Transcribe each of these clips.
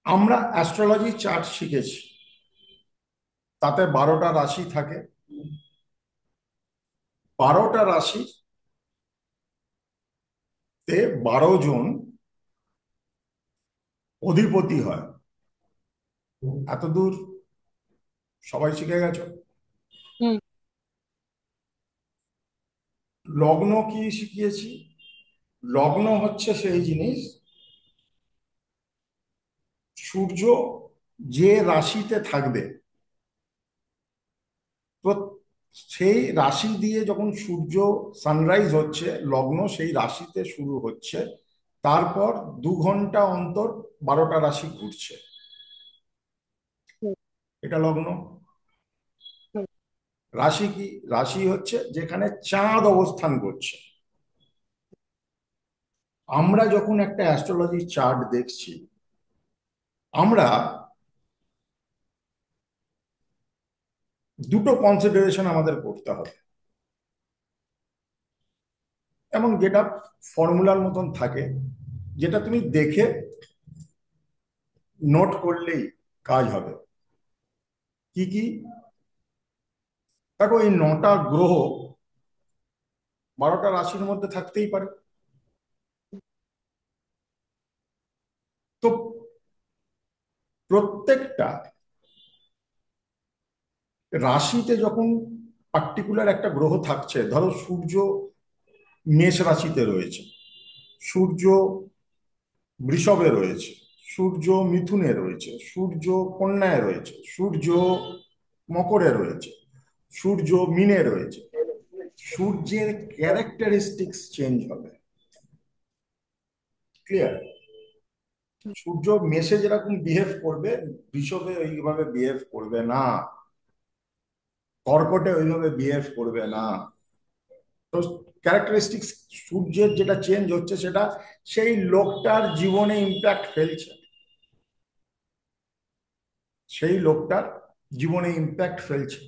আমরা astrology chart শিখেছি, তাতে 12টা রাশি থাকে। 12টা রাশিতে 12 জন অধিপতি হয়। এতদূর সবাই শিখে গেছো? হুম। লগ্ন কি শিখিয়েছি? লগ্ন হচ্ছে সেই জিনিস, সূর্য যে রাশিতে থাকবে, তো সেই রাশি দিয়ে যখন সূর্য সানরাইজ হচ্ছে, লগ্ন সেই রাশিতে শুরু হচ্ছে, তারপর 2 ঘন্টা অন্তর 12টা রাশি ঘুরছে। হুম। এটা লগ্ন। হুম। রাশি কি? রাশি হচ্ছে যেখানে চাঁদ অবস্থান করছে। আমরা যখন একটা অ্যাস্ট্রোলজি চার্ট দেখছি, আমরা দুটো কনসিডারেশন আমাদের করতে হবে, এবং যেটা ফর্মুলার মতন থাকে, যেটা তুমি দেখে নোট করলেই কাজ হবে। কি কি? দেখো, এই 9টা গ্রহ 12টা রাশির মধ্যে থাকতেই পারে। তো প্রত্যেকটা রাশিতে যখন পার্টিকুলার একটা গ্রহ থাকছে, ধরো সূর্য মেষ রাশিতে রয়েছে, সূর্য বৃষভে রয়েছে, সূর্য মিথুনে রয়েছে, সূর্য কন্যায় রয়েছে, সূর্য মকরে রয়েছে, সূর্য মীনে রয়েছে, সূর্যের ক্যারেক্টারিস্টিক্স চেঞ্জ হবে। ক্লিয়ার? সূর্য মেষে যেরকম বিহেভ করবে, বৃষভে ওইভাবে বিহেভ করবে না, কর্কটে ওইভাবে বিহেভ করবে না। তো ক্যারেক্টারিস্টিক্স, সূর্যের যেটা চেঞ্জ হচ্ছে, সেটা সেই লোকটার জীবনে ইম্প্যাক্ট ফেলছে, সেই লোকটার জীবনে ইম্প্যাক্ট ফেলছে।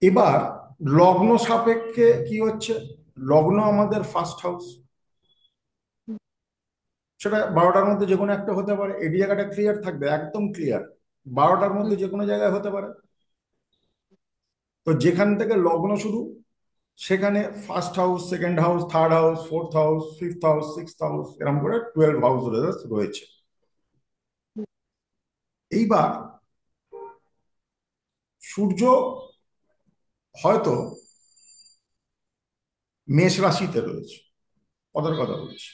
এবার লগ্ন সাপেক্ষে কি হচ্ছে? লগ্ন আমাদের ফার্স্ট হাউস, সেটা 12টার মধ্যে যে কোনো একটা হতে পারে। এই জায়গাটা ক্লিয়ার থাকবে, একদম ক্লিয়ার। 12টার মধ্যে হুম। যে কোনো জায়গায় হতে পারে। তো যেখান থেকে লগ্ন শুরু, সেখানে first house, second house, third house, fourth house, fifth house, sixth house, এরকম করে 12 হাউস রয়েছে। হুম। এইবার সূর্য হয়তো মেষ রাশিতে রয়েছে, কত কথা বলছি।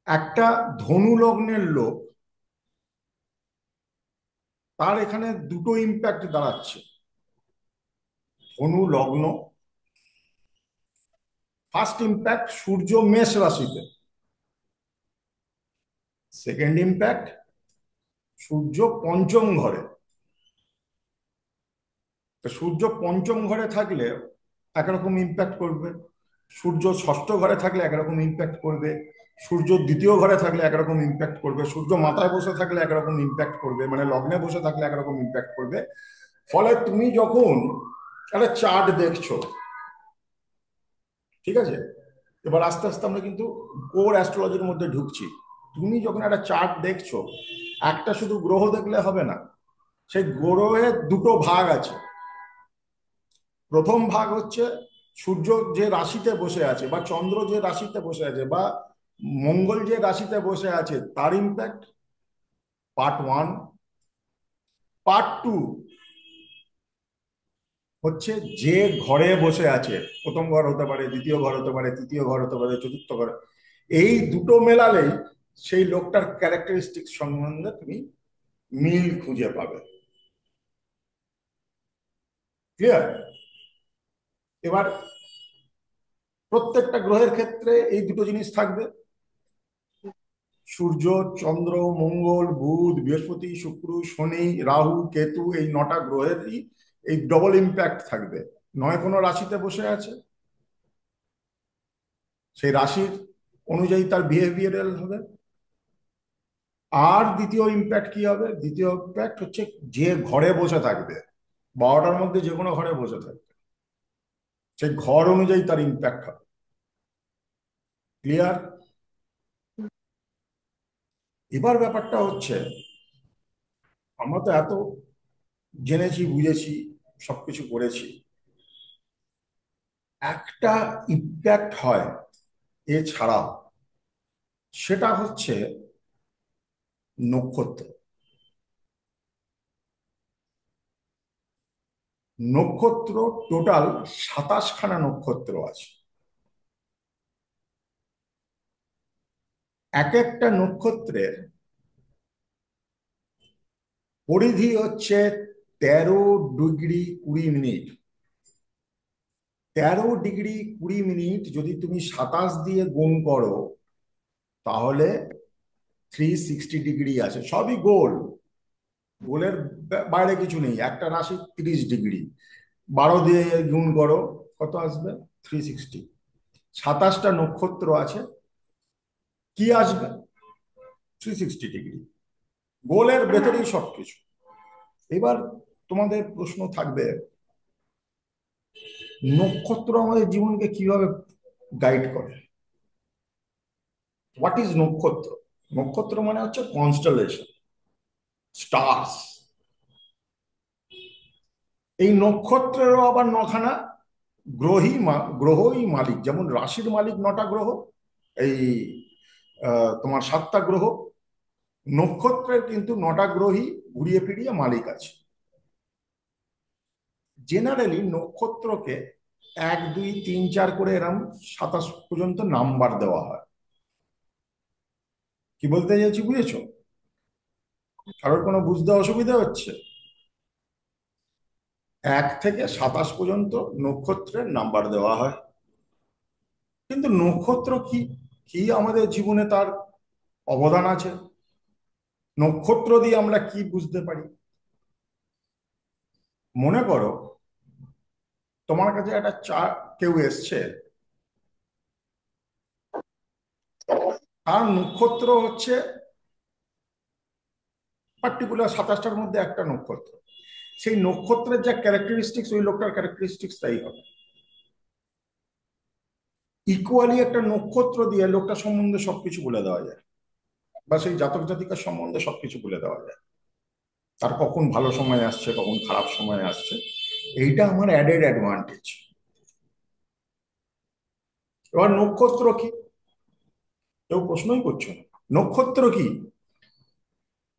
একটা ধনু লগ্নের লোক, তার এখানে দুটো ইম্প্যাক্ট দাঁড়াচ্ছে। ধনু লগ্ন, ফার্স্ট ইম্প্যাক্ট সূর্য মেষ রাশিতে, সেকেন্ড ইম্প্যাক্ট সূর্য পঞ্চম ঘরে। তো সূর্য পঞ্চম ঘরে থাকলে একরকম ইম্প্যাক্ট করবে, সূর্য ষষ্ঠ ঘরে থাকলে একরকম ইম্প্যাক্ট করবে, সূর্য দ্বিতীয় ঘরে থাকলে একরকম ইম্প্যাক্ট করবে, সূর্য মাথায় বসে থাকলে একরকম ইম্প্যাক্ট করবে, মানে লগ্নে বসে থাকলে একরকম ইম্প্যাক্ট করবে। ফলে তুমি যখন একটা চার্ট দেখছো, ঠিক আছে, এবার আস্তে আস্তে আমরা কিন্তু কোর অ্যাস্ট্রোলজির মধ্যে ঢুকছি। তুমি যখন একটা চার্ট দেখছো, একটা শুধু গ্রহ দেখলে হবে না, সেই গ্রহের দুটো ভাগ আছে। প্রথম ভাগ হচ্ছে সূর্য যে রাশিতে বসে আছে, বা চন্দ্র যে রাশিতে বসে আছে, বা মঙ্গল যে রাশিতে বসে আছে, তার ইম্প্যাক্ট, পার্ট 1। পার্ট 2 হচ্ছে যে ঘরে বসে আছে, প্রথম ঘর হতে পারে, দ্বিতীয় ঘর হতে পারে, তৃতীয় ঘর হতে পারে, চতুর্থ ঘর। এই দুটো মেলালেই সেই লোকটার ক্যারেক্টারিস্টিক সম্বন্ধে তুমি মিল খুঁজে পাবে। ক্লিয়ার? এবার প্রত্যেকটা গ্রহের ক্ষেত্রে এই দুটো জিনিস থাকবে। সূর্য, চন্দ্র, মঙ্গল, বুধ, বৃহস্পতি, শুক্র, শনি, রাহু, কেতু, এই 9টা গ্রহেরই এই ডবল ইম্প্যাক্ট থাকবে। নয় কোনো রাশিতে বসে আছে, সেই রাশির অনুযায়ী তার বিহেভিয়ারাল হবে। আর দ্বিতীয় ইম্প্যাক্ট কি হবে? দ্বিতীয় ইম্প্যাক্ট হচ্ছে যে ঘরে বসে থাকবে, 12টার মধ্যে যে কোনো ঘরে বসে থাকবে, সেই ঘর অনুযায়ী তার ইম্প্যাক্ট হবে। ক্লিয়ার? এবার ব্যাপারটা হচ্ছে, আমরা তো এত জেনেছি বুঝেছি, সবকিছু করেছি, একটা ইম্প্যাক্ট হয় এছাড়াও, সেটা হচ্ছে নক্ষত্র। নক্ষত্র টোটাল 27খানা নক্ষত্র আছে। এক একটা নক্ষত্রের পরিধি হচ্ছে 13 ডিগ্রি 20 মিনিট। 13 ডিগ্রি 20 মিনিট যদি তুমি 27 দিয়ে গুণ করো, তাহলে 360 ডিগ্রি আছে। সবই গোল, গোলের বাইরে কিছু নেই। একটা রাশি 30 ডিগ্রি, 12 দিয়ে গুণ করো, কত আসবে? 360। 27টা নক্ষত্র আছে, কি আসবে? 360 ডিগ্রি। গোলের ভেতরেই সবকিছু। এবার তোমাদের প্রশ্ন থাকবে, নক্ষত্র আমাদের জীবনকে কিভাবে গাইড করে? হোয়াট ইজ নক্ষত্র? নক্ষত্র মানে হচ্ছে কনস্টেলেশন, স্টার্স। এই নক্ষত্রেরও আবার নখানা গ্রহই মালিক। যেমন রাশির মালিক 9টা গ্রহ, এই তোমার 7টা গ্রহ, নক্ষত্রের কিন্তু 9টা গ্রহই ঘুরিয়ে ফিরিয়ে মালিক আছে। জেনারেলি নক্ষত্রকে 1 2 3 4 করে এরম 27 পর্যন্ত নাম্বার দেওয়া হয়। কি বলতে চাইছি বুঝেছো? কারোর কোনো বুঝতে অসুবিধা হচ্ছে? 1 থেকে 27 পর্যন্ত নক্ষত্রের নাম্বার দেওয়া হয়। কিন্তু নক্ষত্র কি, কি আমাদের জীবনে তার অবদান আছে? নক্ষত্র দিয়ে আমরা কি বুঝতে পারি? মনে করো তোমার কাছে একটা কেউ এসছে, তার নক্ষত্র হচ্ছে পার্টিকুলার 27টার মধ্যে একটা নক্ষত্র। সেই নক্ষত্রের যা ক্যারেক্টারিস্টিক্স, ওই লোকটার ক্যারেক্টারিস্টিক্স তাই হবে। ইকুয়ালি একটা নক্ষত্র দিয়ে লোকটা সম্বন্ধে সবকিছু বলে দেওয়া যায়, বা সেই জাতক জাতিকার সম্বন্ধে সবকিছু বলে দেওয়া যায়। তার কখন ভালো সময় আসছে, কখন খারাপ সময় আসছে, এইটা আমার অ্যাডেড অ্যাডভান্টেজ। এবার নক্ষত্র কি? কেউ প্রশ্নই করছো না। নক্ষত্র কি,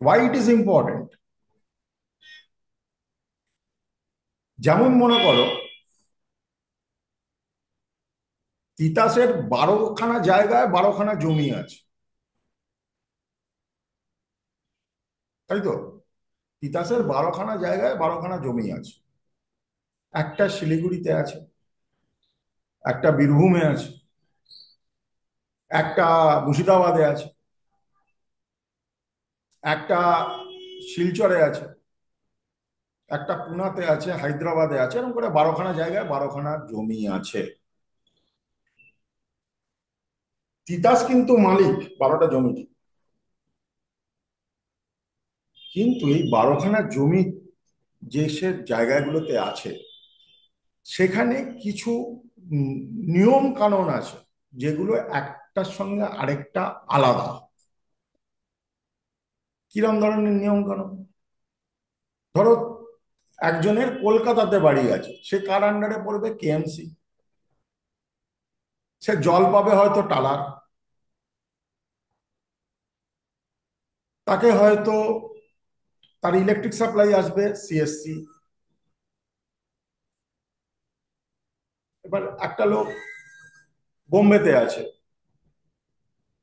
ওয়াই ইট ইজ ইম্পর্টেন্ট? যেমন মনে করো তিতাসের 12খানা জায়গায় 12খানা জমি আছে, তাই তো? তিতাসের 12খানা জায়গায় 12খানা জমি আছে। একটা শিলিগুড়িতে আছে, একটা বীরভূমে আছে, একটা মুর্শিদাবাদে আছে, একটা শিলচরে আছে, একটা পুনাতে আছে, হায়দ্রাবাদে আছে। এরকম করে 12খানা জায়গায় 12খানা জমি আছে। তিতাস কিন্তু মালিক 12টা জমিটি। কিন্তু এই 12খানা জমি যে সে জায়গাগুলোতে আছে, সেখানে কিছু উম, নিয়ম কানুন আছে, যেগুলো একটার সঙ্গে আরেকটা আলাদা। কিরম ধরনের নিয়ম কানুন? ধরো একজনের কলকাতাতে বাড়ি আছে, সে কার আন্ডারে পড়বে? কেএমসি। সে জল পাবে হয়তো টালার, তাকে হয়তো তার ইলেকট্রিক সাপ্লাই আসবে সিএসসি। এবার একটা লোক বোম্বেতে আছে,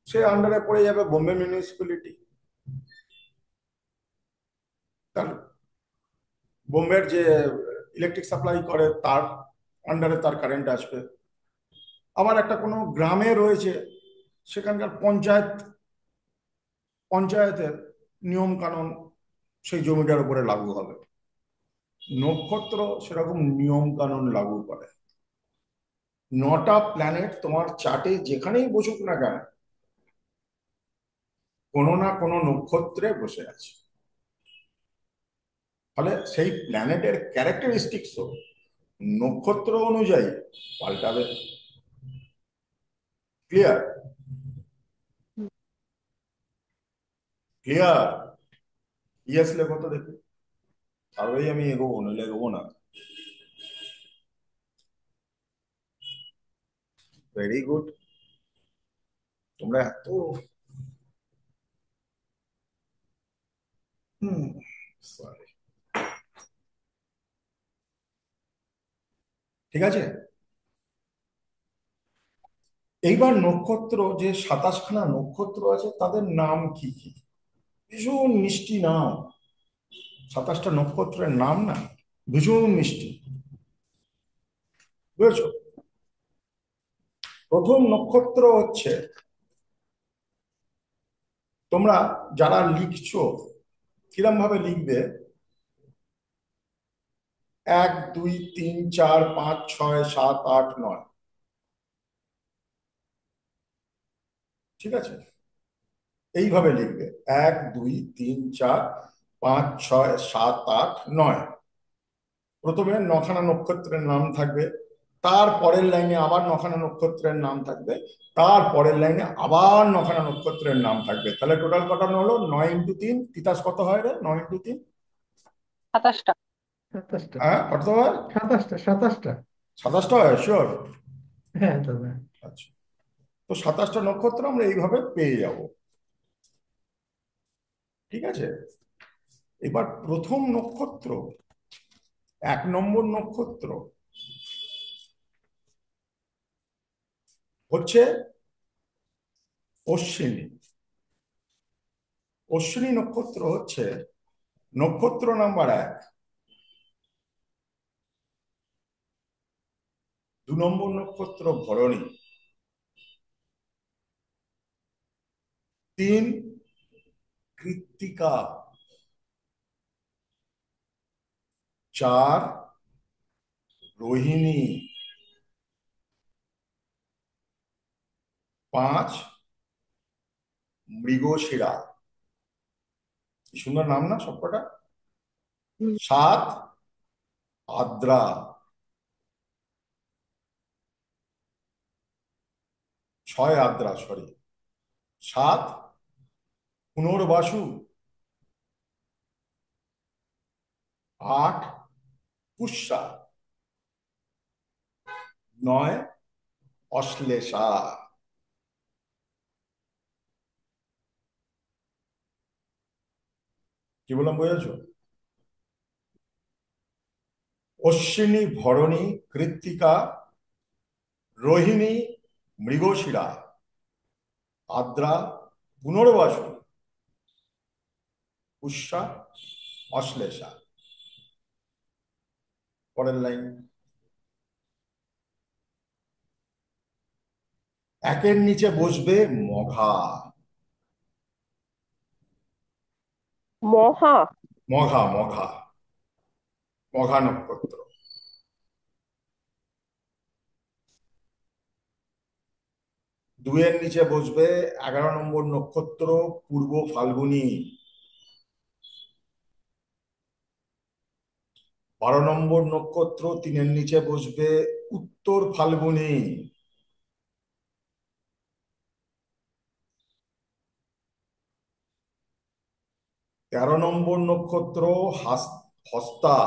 সে আন্ডারে পড়ে যাবে বোম্বে মিউনিসিপ্যালিটি। তার বোম্বের যে ইলেকট্রিক সাপ্লাই করে তার আন্ডারে তার কারেন্ট আসবে। আবার একটা কোনো গ্রামে রয়েছে, সেখানকার পঞ্চায়েতের নিয়ম কানুন সেই জমিটার উপরে লাগু হবে। নক্ষত্র সেরকম নিয়ম কানুন লাগু করে। 9টা প্ল্যানেট তোমার চার্টে যেখানেই বসুক না কেন, কোনো না কোনো নক্ষত্রে বসে আছে। ফলে সেই প্ল্যানেটের ক্যারেক্টারিস্টিক্সও নক্ষত্র অনুযায়ী পাল্টাবে। ক্লিয়ার? ক্লিয়ার? ইয়েস লেখো তো দেখি, তাহলেই আমি এগোবো, নইলে এগোবো না। Very good. তোমরা এত হুম সরি, ঠিক আছে। এইবার নক্ষত্র, যে 27খানা নক্ষত্র আছে তাদের নাম কি কি? ভীষণ মিষ্টি নাম। 27টা নক্ষত্রের নাম না ভীষণ মিষ্টি, বুঝেছো? প্রথম নক্ষত্র হচ্ছে, তোমরা যারা লিখছো কিরম ভাবে লিখবে, 1 2 3 4 5 6 7 8 9, ঠিক আছে? এইভাবে লিখবে, 1 2 3 4 5 6 7 8 9। প্রথমে 9খানা নক্ষত্রের নাম থাকবে, তার পরের লাইনে আবার 9খানা নক্ষত্রের নাম থাকবে, তার পরের লাইনে আবার 9খানা নক্ষত্রের নাম থাকবে। তাহলে টোটাল কটা হলো? 9 × 3, তিতাস কত হয় রে? 9 × 3 27টা। 27টা। হ্যাঁ, কত হয়? 27টা। 27টা হয়, শিওর? হ্যাঁ দাদা। আচ্ছা, তো 27টা নক্ষত্র আমরা এইভাবে পেয়ে যাব, ঠিক আছে। এবার প্রথম নক্ষত্র, 1 নম্বর নক্ষত্র হচ্ছে অশ্বিনী। অশ্বিনী নক্ষত্র হচ্ছে নক্ষত্র নাম্বার 1। 2 নম্বর নক্ষত্র ভরণী। 3 কৃত্তিকা। 4 রোহিণী। 5 মৃগশিরা। কি সুন্দর নাম না সবকটা? হুম। 7 আদ্রা। 6 আদ্রা, সরি। 7 পুনর্বাসু। 8 পুষ্যা। 9 অশ্লেষা। কি বললাম, বুঝেছো? অশ্বিনী, ভরণী, কৃত্তিকা, রোহিণী, মৃগশিরা, আদ্রা, পুনর্বাসু, পুষ্যা, অশ্লেষা। পরের লাইন, 1-এর নিচে বসবে মঘা। মহা। মঘা, মঘা, মঘা নক্ষত্র। 2-এর নিচে বসবে 11 নম্বর নক্ষত্র পূর্ব ফাল্গুনী। 12 নম্বর নক্ষত্র 3-এর নিচে বসবে উত্তর ফাল্গুনী। 13 নম্বর নক্ষত্র হস্তা।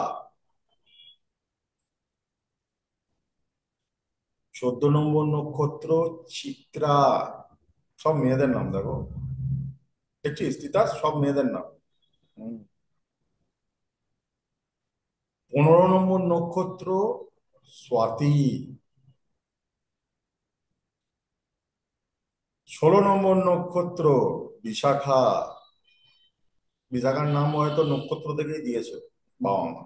14 নম্বর নক্ষত্র চিত্রা। সব মেয়েদের নাম, দেখো দেখছিস তিতাস, সব মেয়েদের নাম। 15 নম্বর নক্ষত্র স্বাতী। 16 নম্বর নক্ষত্র বিশাখা। বিশাখার নাম হয়তো নক্ষত্র থেকেই দিয়েছে বাবা মা।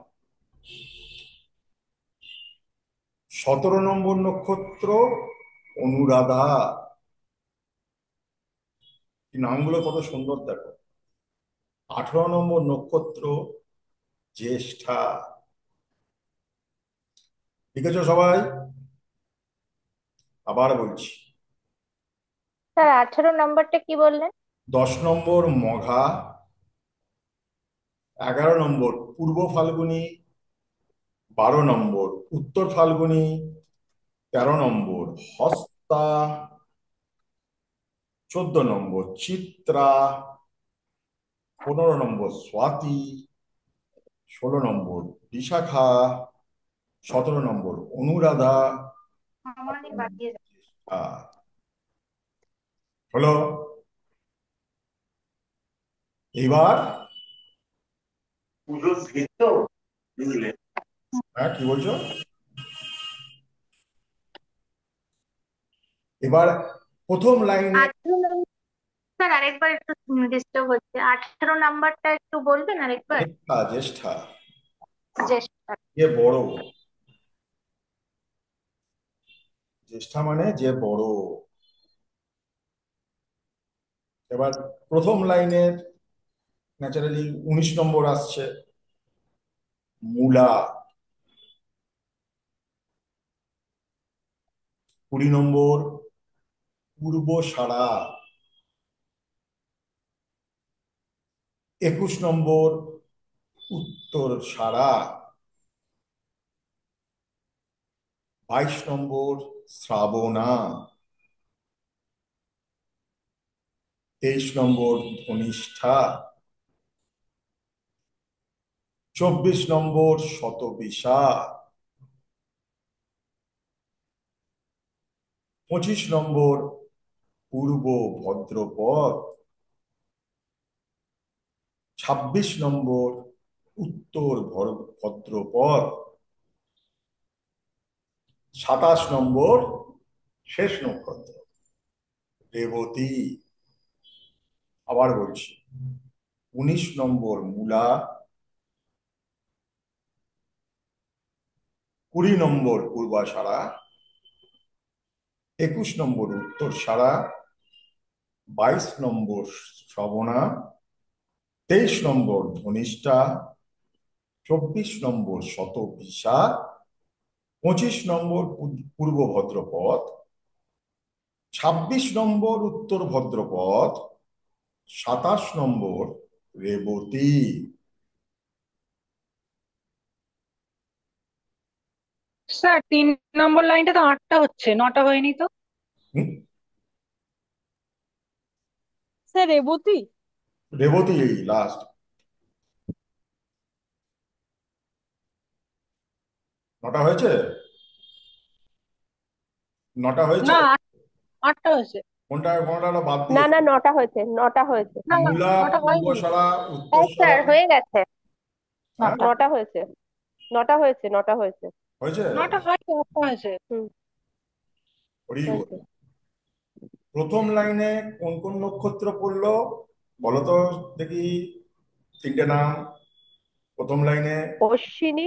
17 নম্বর নক্ষত্র অনুরাধা। এই নামগুলো কত সুন্দর দেখো। 18 নম্বর নক্ষত্র জ্যেষ্ঠা। লিখেছো সবাই? আবার বলছি, স্যার 18 নম্বরটা কি বললেন? 10 নম্বর মঘা, 11 নম্বর পূর্ব ফাল্গুনী, 12 নম্বর উত্তর ফাল্গুনী, 13 নম্বর হস্তা, 14 নম্বর চিত্রা, 15 নম্বর স্বাতি, 16 নম্বর বিশাখা, 17 নম্বর অনুরাধা, আমারই বাকি আছে। আহ, হলো। এবার পুজোর ভিড় তো বুঝলে। হ্যাঁ, কি বলছো? এবার প্রথম লাইনে 18 নম্বর, স্যার আরেকবার একটু ডিস্টার্ব হচ্ছে, 18 নাম্বারটা একটু বলবেন আরেকবার? জ্যেষ্ঠা, জ্যেষ্ঠা, জ্যেষ্ঠা। যে বড়। জ্যেষ্ঠা মানে যে বড়। এবার প্রথম লাইনের ন্যাচারালি 19 নম্বর আসছে, মূলা। 20 নম্বর পূর্বসারা। 21 নম্বর উত্তর সারা। 22 নম্বর শ্রাবণা। 23 নম্বর ধনিষ্ঠা। 24 নম্বর শতবিশা। 25 নম্বর পূর্ব ভদ্রপদ। 26 নম্বর উত্তর ভদ্রপদ। 27 নম্বর শেষ নক্ষত্র রেবতী। আবার বলছি, 19 নম্বর মূলা। 20 নম্বর পূর্বাষাঢ়া। 21 নম্বর উত্তরসারা। 22 নম্বর শ্রবণা। 23 নম্বর ধনিষ্ঠা। 24 নম্বর শতভিসা। 25 নম্বর পূর্ব ভদ্রপদ। 26 নম্বর উত্তর ভদ্রপদ। 27 নম্বর রেবতী। স্যার 3 নম্বর লাইনটা তো 8টা হচ্ছে, 9টা হয়নি তো। হুম? স্যার রেবতী। রেবতী এই লাস্ট। 9টা হয়েছে? 9টা হয়েছে? না, 8টা হয়েছে। কোনটা কোনটা বাদ না দিয়েছে? না, 9টা হয়েছে, 9টা হয়েছে। না, মূলা, 9টা হয়নি। পূর্বসারা, হ্যাঁ স্যার, উত্তরসারা। হয়ে গেছে। হ্যাঁ, 9টা। 9টা হয়েছে, 9টা হয়েছে, 9টা হয়েছে। হয়েছে। 9টা হয়নি, 8টা হয়েছে। হুম, হরি বল। হয়েছে। প্রথম লাইনে কোন কোন নক্ষত্র পড়লো বলো তো দেখি, তিনটে নাম। প্রথম লাইনে অশ্বিনী,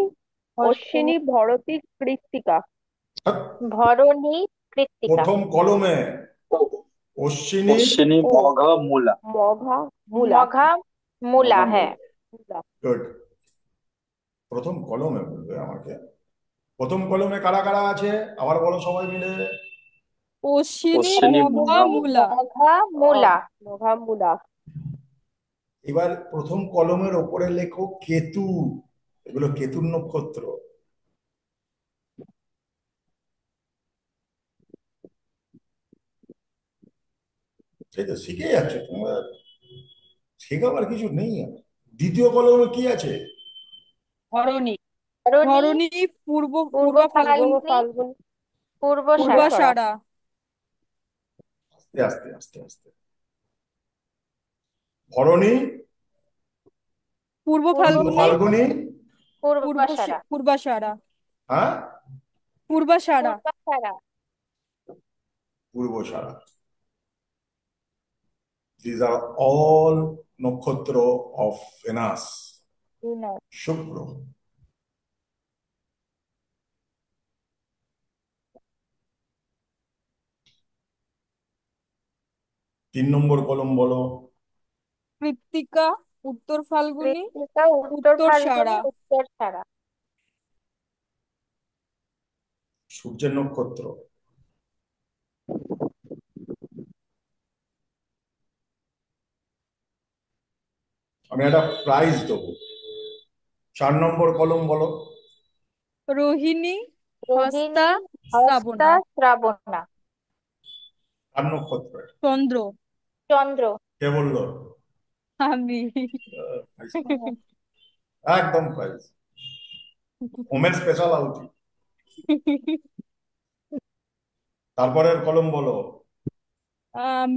অশ্বিনী, অশ্বিনী, ভরতী, কৃত্তিকা। হ্যাঁ, ভরণী, কৃত্তিকা। প্রথম কলমে অশ্বিনী, অশ্বিনী, ও, মঘা, মূলা। মঘা, মূলা। মঘা, মূলা। মঘা, হ্যাঁ, মূলা। মূলা। গুড। প্রথম কলমে বলবে আমাকে। প্রথম কলমে কারা কারা আছে আবার বলো সবাই মিলে। অশ্বিনী, অশ্বিনী, মঘা, মঘা, মূলা। মঘা, মূলা। মঘা, মূলা। এবার প্রথম কলমের ওপরে লেখো কেতু। এগুলো কেতুর নক্ষত্র। সেই তো শিখে যাচ্ছে তোমরা, শেখাবার কিছু নেই আর। দ্বিতীয় কলমে কি আছে? ধরণী। ধরণী, ধরণী, পূর্ব পূর্ব পূর্বা ফাল্গুনী, ফাল্গুনী, পূর্বষাঢ়া। পূর্বাষাঢ়া। আস্তে আস্তে আস্তে আস্তে। ভরণী, পূর্ব পূর্ব, পূর্ব ফাল্গুনী, ফাল্গুনী। পূর্বাষাঢ়া। পূর্বাষাঢ়া। হ্যাঁ, পূর্বাষাঢ়া। পূর্বাষাঢ়া। পূর্বসারা। These are all নক্ষত্র of Venus, শুক্র। 3 নম্বর কলম বলো। কৃত্তিকা, উত্তর ফাল্গুনী, কৃত্তিকা, উত্তর ফাল্গুনী, উত্তরসারা। উত্তরসারা। সূর্যের নক্ষত্র। আমি একটা প্রাইজ দেবো। 4 নম্বর কলম বলো। রোহিণী, হস্তা, রোহিণী, হস্তা, শ্রাবণা। শ্রাবণা। আর নক্ষত্র। চন্দ্র। চন্দ্র। কে বললো? আমি একদম প্রাইজ, হোমের স্পেশাল আউটি। তারপরের কলম বলো।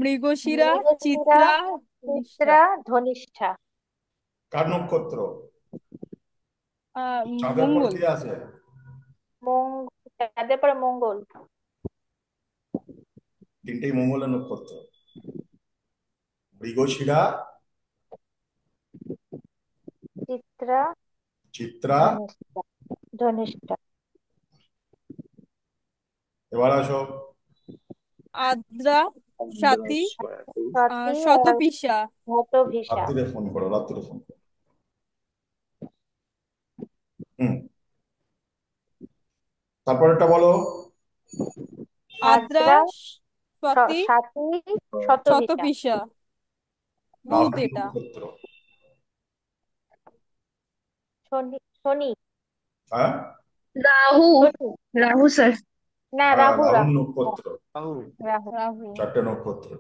মৃগশিরা, মৃগশিরা, চিত্রা, ধনিষ্ঠা। চিত্রা, ধনিষ্ঠা। কার নক্ষত্র? চাঁদের পরে মঙ্গল। কে আছে? চাঁদের পরে মঙ্গল। তিনটেই মঙ্গলের নক্ষত্র। মৃগশিরা, চিত্রা, চিত্রা। ধনিষ্ঠা। ধনিষ্ঠা। এবার আসো। আদ্রা, স্বাতী, স্বাতী আর শতভিষা। শতভিষা। রাত্রিরে ফোন করো, রাত্রিরে ফোন করো। হুম, তারপরেরটা বলো। আদ্রা, আদ্রা, স্বাতী, স্বাতী, শতভিষা। শতভিষা। বলতে রাহু এটা নক্ষত্র। শনি, শনি, হ্যাঁ, রাহু। শনি। রাহু স্যার। না, হ্যাঁ, রাহু, রাহু রাহু, নক্ষত্র। রাহু। রাহু। চারটে নক্ষত্র,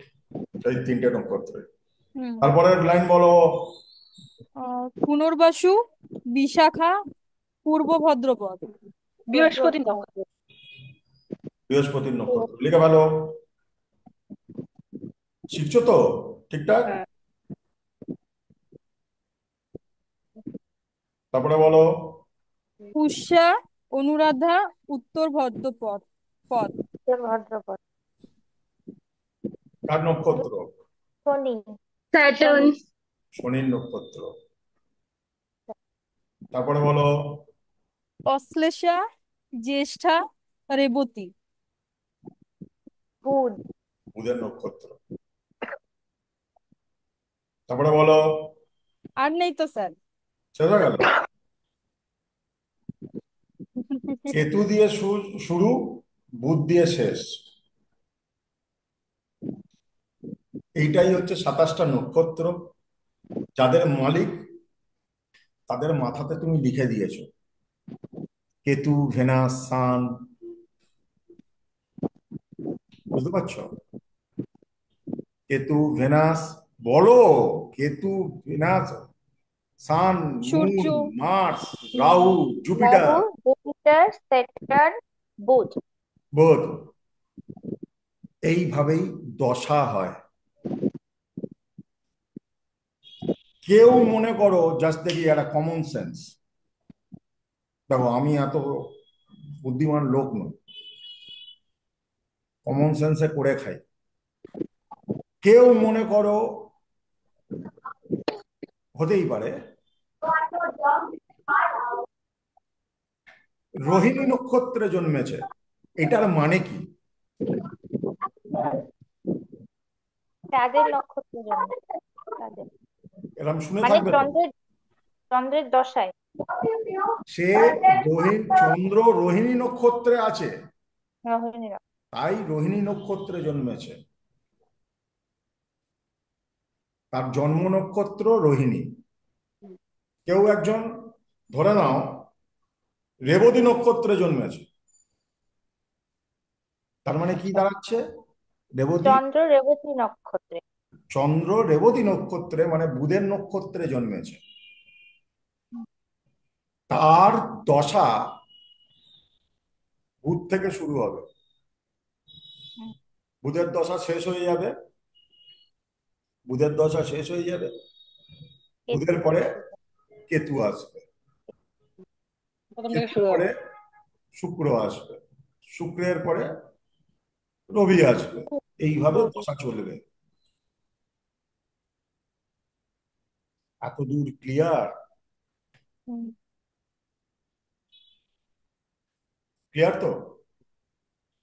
সেই তিনটে নক্ষত্র। হুম। তারপরের লাইন বলো। পুনর্বাসু, বিশাখা, পূর্ব ভদ্রপদ। বৃহস্পতি নক্ষত্র। বৃহস্পতির নক্ষত্র লিখে ভালো। শিখছো তো ঠিকঠাক? হ্যাঁ। তারপরে বলো। পুষ্যা, অনুরাধা, উত্তর ভদ্রপদ পদ। ভদ্রপদ। কার নক্ষত্র? শনি, স্যাটার্ন। শনির নক্ষত্র। তারপরে বলো। অশ্লেষা, জ্যেষ্ঠা, রেবতী। বুধ। বুধের নক্ষত্র। তারপরে বলো। আর নেই তো স্যার। শেষ হয়ে গেল? কেতু দিয়ে শুরু, বুধ দিয়ে শেষ। এইটাই হচ্ছে 27টা নক্ষত্র, যাদের মালিক তাদের মাথাতে তুমি লিখে দিয়েছো। Ketu, Venus, Sun. বুঝতে পারছো? কেতু, ভেনাস। বলো। Ketu, Venus, Sun, Moon, Surya. Mars, Rahu, Jupiter, Rahu, Jupiter, Saturn, Budh. Budh. এইভাবেই দশা হয়। কেউ মনে করো, জাস্ট দেখি একটা কমন সেন্স, দেখো আমি এত বুদ্ধিমান লোক নই, কমন সেন্সে করে খাই। কেউ মনে করো, হতেই পারে রোহিণী নক্ষত্রে জন্মেছে, এটার মানে কি? চাঁদের নক্ষত্রের জন্য। চাঁদের এরকম শুনে মানে থাকবে তো। চন্দ্রের দশায়। সে চন্দ্র রোহিণী নক্ষত্রে আছে, রোহিণী নক্ষত্র। তাই রোহিণী নক্ষত্রে জন্মেছে। তার জন্ম নক্ষত্র রোহিণী। কেউ একজন ধরে নাও রেবতী নক্ষত্রে জন্মেছে, তার মানে কি দাঁড়াচ্ছে? রেবতী, চন্দ্র রেবতী নক্ষত্রে। চন্দ্র রেবতী নক্ষত্রে মানে বুধের নক্ষত্রে জন্মেছে। তার দশা বুধ থেকে শুরু হবে, বুধের দশা শেষ হয়ে যাবে, বুধের দশা শেষ হয়ে যাবে, বুধের পরে কেতু আসবে, প্রথম থেকে কেতুর শুরু পরে হবে। শুক্র আসবে, শুক্রের পরে রবি আসবে। এইভাবে রবি। দশা চলবে। এত দূর ক্লিয়ার? ক্লিয়ার তো?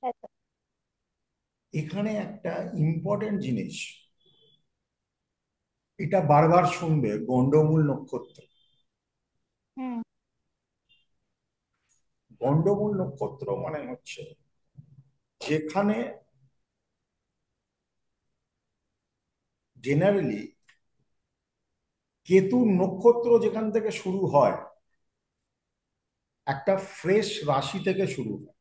হ্যাঁ। এখানে একটা ইম্পর্টেন্ট জিনিস, এটা বারবার শুনবে, গন্ডমূল নক্ষত্র। হুম। গন্ডমূল নক্ষত্র মানে হচ্ছে যেখানে জেনারেলি কেতু নক্ষত্র যেখান থেকে শুরু হয়, একটা ফ্রেশ রাশি থেকে শুরু হয়।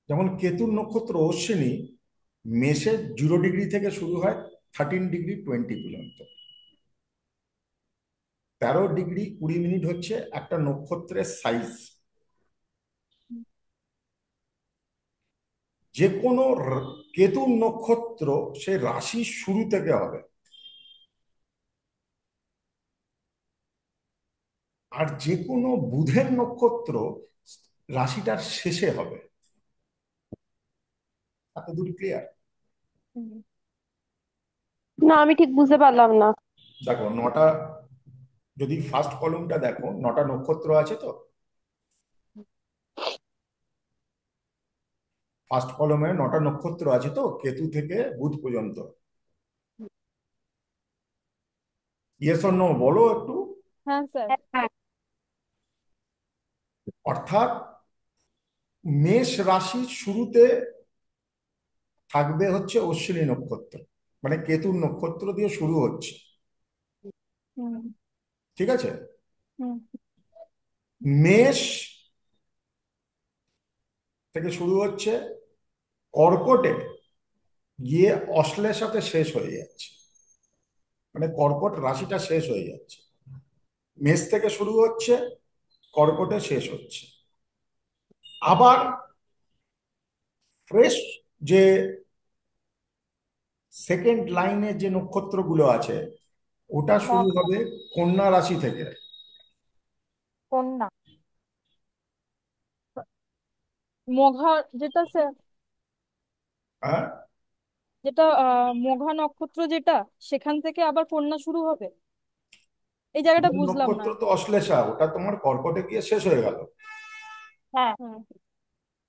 যেমন কেতুর নক্ষত্র অশ্বিনী, মেষের 0 ডিগ্রি থেকে শুরু হয়, 13°20 পর্যন্ত। 13°20 হচ্ছে একটা নক্ষত্রের সাইজ। যে কোনো কেতুর নক্ষত্র সে রাশির শুরু থেকে হবে, আর যে কোনো বুধের নক্ষত্র রাশিটার শেষে হবে। এত দুটি ক্লিয়ার? না আমি ঠিক বুঝতে পারলাম না। দেখো নটা, যদি ফার্স্ট কলমটা দেখো, নটা নক্ষত্র আছে তো, ফার্স্ট কলমে নটা নক্ষত্র আছে তো, কেতু থেকে বুধ পর্যন্ত। ইয়েস অর নো বলো একটু। হ্যাঁ স্যার। অর্থাৎ মেষ রাশির শুরুতে থাকবে হচ্ছে অশ্বিনী নক্ষত্র, মানে কেতুর নক্ষত্র দিয়ে শুরু হচ্ছে, হুম ঠিক আছে? হুম মেষ থেকে শুরু হচ্ছে, কর্কটে গিয়ে অশ্লেষাতে শেষ হয়ে যাচ্ছে, মানে কর্কট রাশিটা শেষ হয়ে যাচ্ছে। মেষ থেকে শুরু হচ্ছে, কর্কটে শেষ হচ্ছে। আবার ফ্রেশ যে সেকেন্ড লাইনে যে নক্ষত্রগুলো আছে, ওটা শুরু হবে কন্যা রাশি থেকে। কন্যা, মঘা যেটা স্যার, হ্যাঁ, যেটা মঘা নক্ষত্র যেটা, সেখান থেকে আবার কন্যা শুরু হবে। এই জায়গাটা বুঝলাম না। নক্ষত্র তো অশ্লেষা, ওটা তোমার কর্কটে গিয়ে শেষ হয়ে গেল, হ্যাঁ।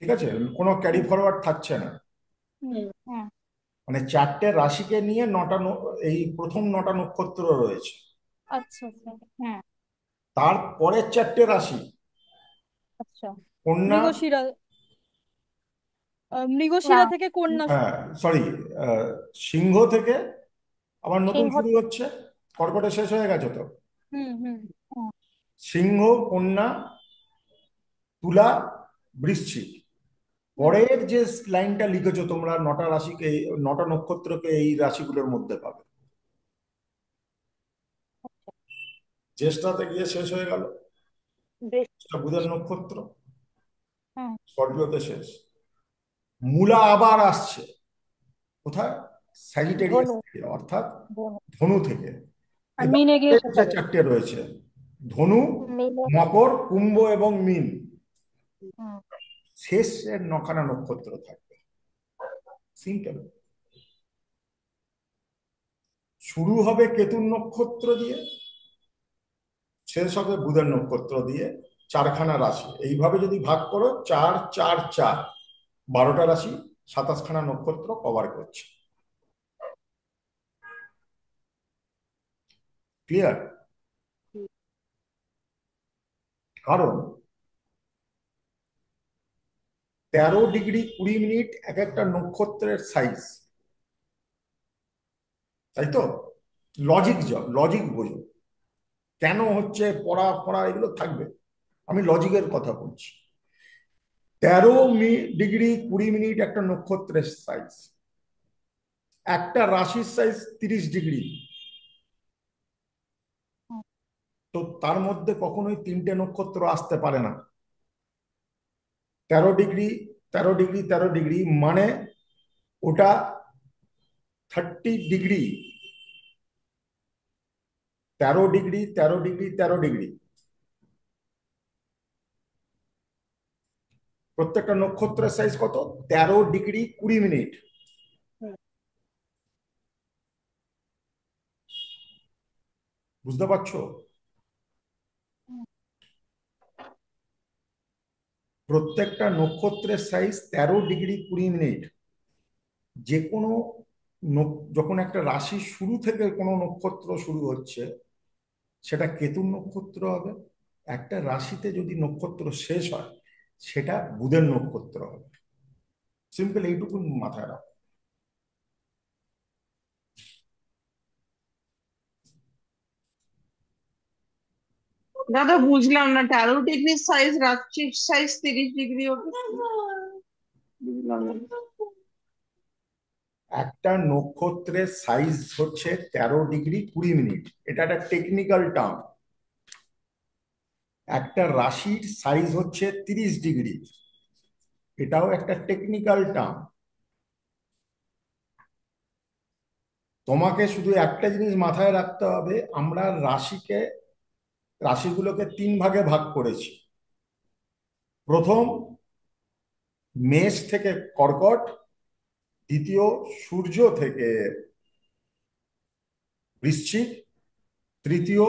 ঠিক আছে? কোনো ক্যারি ফরওয়ার্ড থাকছে না। হ্যাঁ। মানে চারটে রাশিকে নিয়ে এই প্রথম নটা নক্ষত্র রয়েছে। আচ্ছা আচ্ছা। হ্যাঁ। তারপরের চারটে রাশি, আচ্ছা। কন্যা, মৃগশিরা, মৃগশিরা থেকে কন্যা হ্যাঁ সরি, সিংহ থেকে আবার নতুন সিংহ। শুরু হচ্ছে। কর্কটে শেষ হয়ে গেছে তো। হুম হুম সিংহ, কন্যা, তুলা, বৃশ্চিক। হুম। পরের যে লাইনটা লিখেছো তোমরা, নটা রাশিকে, নটা নক্ষত্রকে এই রাশিগুলোর মধ্যে পাবে। জ্যেষ্ঠাতে গিয়ে শেষ হয়ে গেল, বেশ। সেটা বুধের নক্ষত্র, হ্যাঁ। স্করপিওতে শেষ। মূলা আবার আসছে কোথায়? স্যাজিটেরিয়াস ধনু। থেকে, অর্থাৎ ধনু। ধনু থেকে। আর এবার মিনে গিয়ে যে শেখাবে। চারটে রয়েছে, ধনু, মিলে। মকর, কুম্ভ এবং মীন, হুম। শেষের নখানা নক্ষত্র থাকবে। সিম্পল। শুরু হবে কেতুর নক্ষত্র দিয়ে, শেষ হবে বুধের নক্ষত্র দিয়ে। চারখানা রাশি এইভাবে যদি ভাগ করো, 4 4 4, 12টা রাশি, 27খানা নক্ষত্র কভার করছে। ক্লিয়ার? কারণ 13°20 এক একটা নক্ষত্রের সাইজ, তাই তো? লজিক বোঝো, কেন হচ্ছে, পড়া পড়া এগুলো থাকবে, আমি লজিকের কথা বলছি। 13°20 একটা নক্ষত্রের সাইজ, একটা রাশির সাইজ 30°। তো তার মধ্যে কখনোই তিনটে নক্ষত্র আসতে পারে না। 13°, 13°, 13°, মানে ওটা 30°। 13°, 13°, 13°, প্রত্যেকটা নক্ষত্রের সাইজ কত? 13°20। বুঝতে পারছো? প্রত্যেকটা নক্ষত্রের সাইজ 13°20। যে কোনো যখন একটা রাশির শুরু থেকে কোনো নক্ষত্র শুরু হচ্ছে, সেটা কেতুর নক্ষত্র হবে। একটা রাশিতে যদি নক্ষত্র শেষ হয়, সেটা বুধের নক্ষত্র হবে। সিম্পল, এইটুকু মাথায় রাখো। দাদা বুঝলাম না, 13 ডিগ্রি সাইজ, রাত্রির সাইজ 30 ডিগ্রি, বুঝলাম না। একটা নক্ষত্রের সাইজ হচ্ছে 13°20'। এটা একটা টেকনিক্যাল টার্ম। একটা রাশির সাইজ হচ্ছে 30°। এটাও একটা টেকনিক্যাল টার্ম। তোমাকে শুধু একটা জিনিস মাথায় রাখতে হবে, আমরা রাশিগুলোকে 3 ভাগে ভাগ করেছি। প্রথম, মেষ থেকে কর্কট। দ্বিতীয়, সূর্য থেকে বৃশ্চিক। তৃতীয়,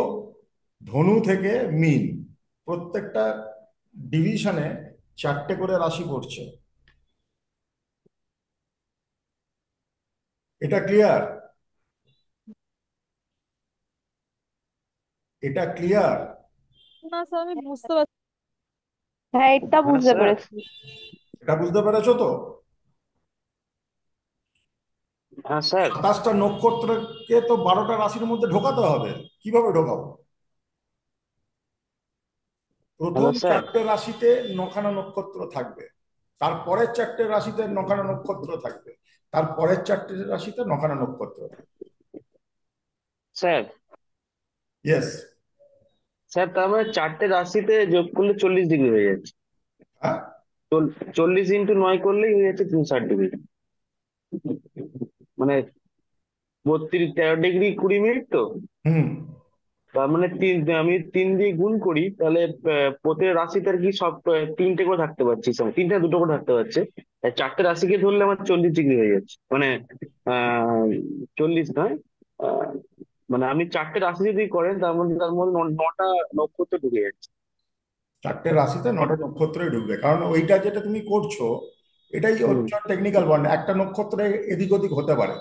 ধনু থেকে মীন। প্রত্যেকটা ডিভিশনে 4টে করে রাশি পড়ছে। এটা ক্লিয়ার? এটা ক্লিয়ার? না স্যার, আমি বুঝতে পারছি। হ্যাঁ, এটা হ্যাঁ বুঝতে স্যার। পেরেছি। এটা বুঝতে পেরেছো তো? হ্যাঁ স্যার। 27টা নক্ষত্রকে তো 12টা রাশির মধ্যে ঢোকাতে হবে। কিভাবে ঢোকাবো? প্রথম হ্যালো স্যার। 4টে রাশিতে নখানা নক্ষত্র থাকবে, তারপরের 4টে রাশিতে নখানা নক্ষত্র থাকবে, তারপরের 4টে রাশিতে নখানা নক্ষত্র থাকবে। স্যার। ইয়েস। স্যার তার মানে 4টে রাশিতে যোগ করলে 40 ডিগ্রি হয়ে যাচ্ছে। হ্যাঁ। 40 × 9 করলেই হয়ে যাচ্ছে 360 ডিগ্রি। মানে 13ডিগ্রি 20 মিনিট তো। হুম। তার মানে আমি 3 দিয়ে গুণ করি, তাহলে প্রত্যেক রাশিতে আর কি সব 3টে করে থাকতে পারছি, তিনটে না দুটো করে থাকতে পারছে। তাই 4টে রাশিকে ধরলে আমার 40 ডিগ্রি হয়ে যাচ্ছে, মানে 40 নয়, আহ, মানে আমি 4টে রাশি যদি করেন তার মধ্যে 9টা নক্ষত্র ঢুকে যাচ্ছে। 4টে রাশিতে 9টা নক্ষত্রই ঢুকবে, কারণ ওইটা যেটা তুমি করছো এটাই হুম। হচ্ছে টেকনিক্যাল ওয়ার্ড। একটা নক্ষত্রে এদিক ওদিক হতে পারে।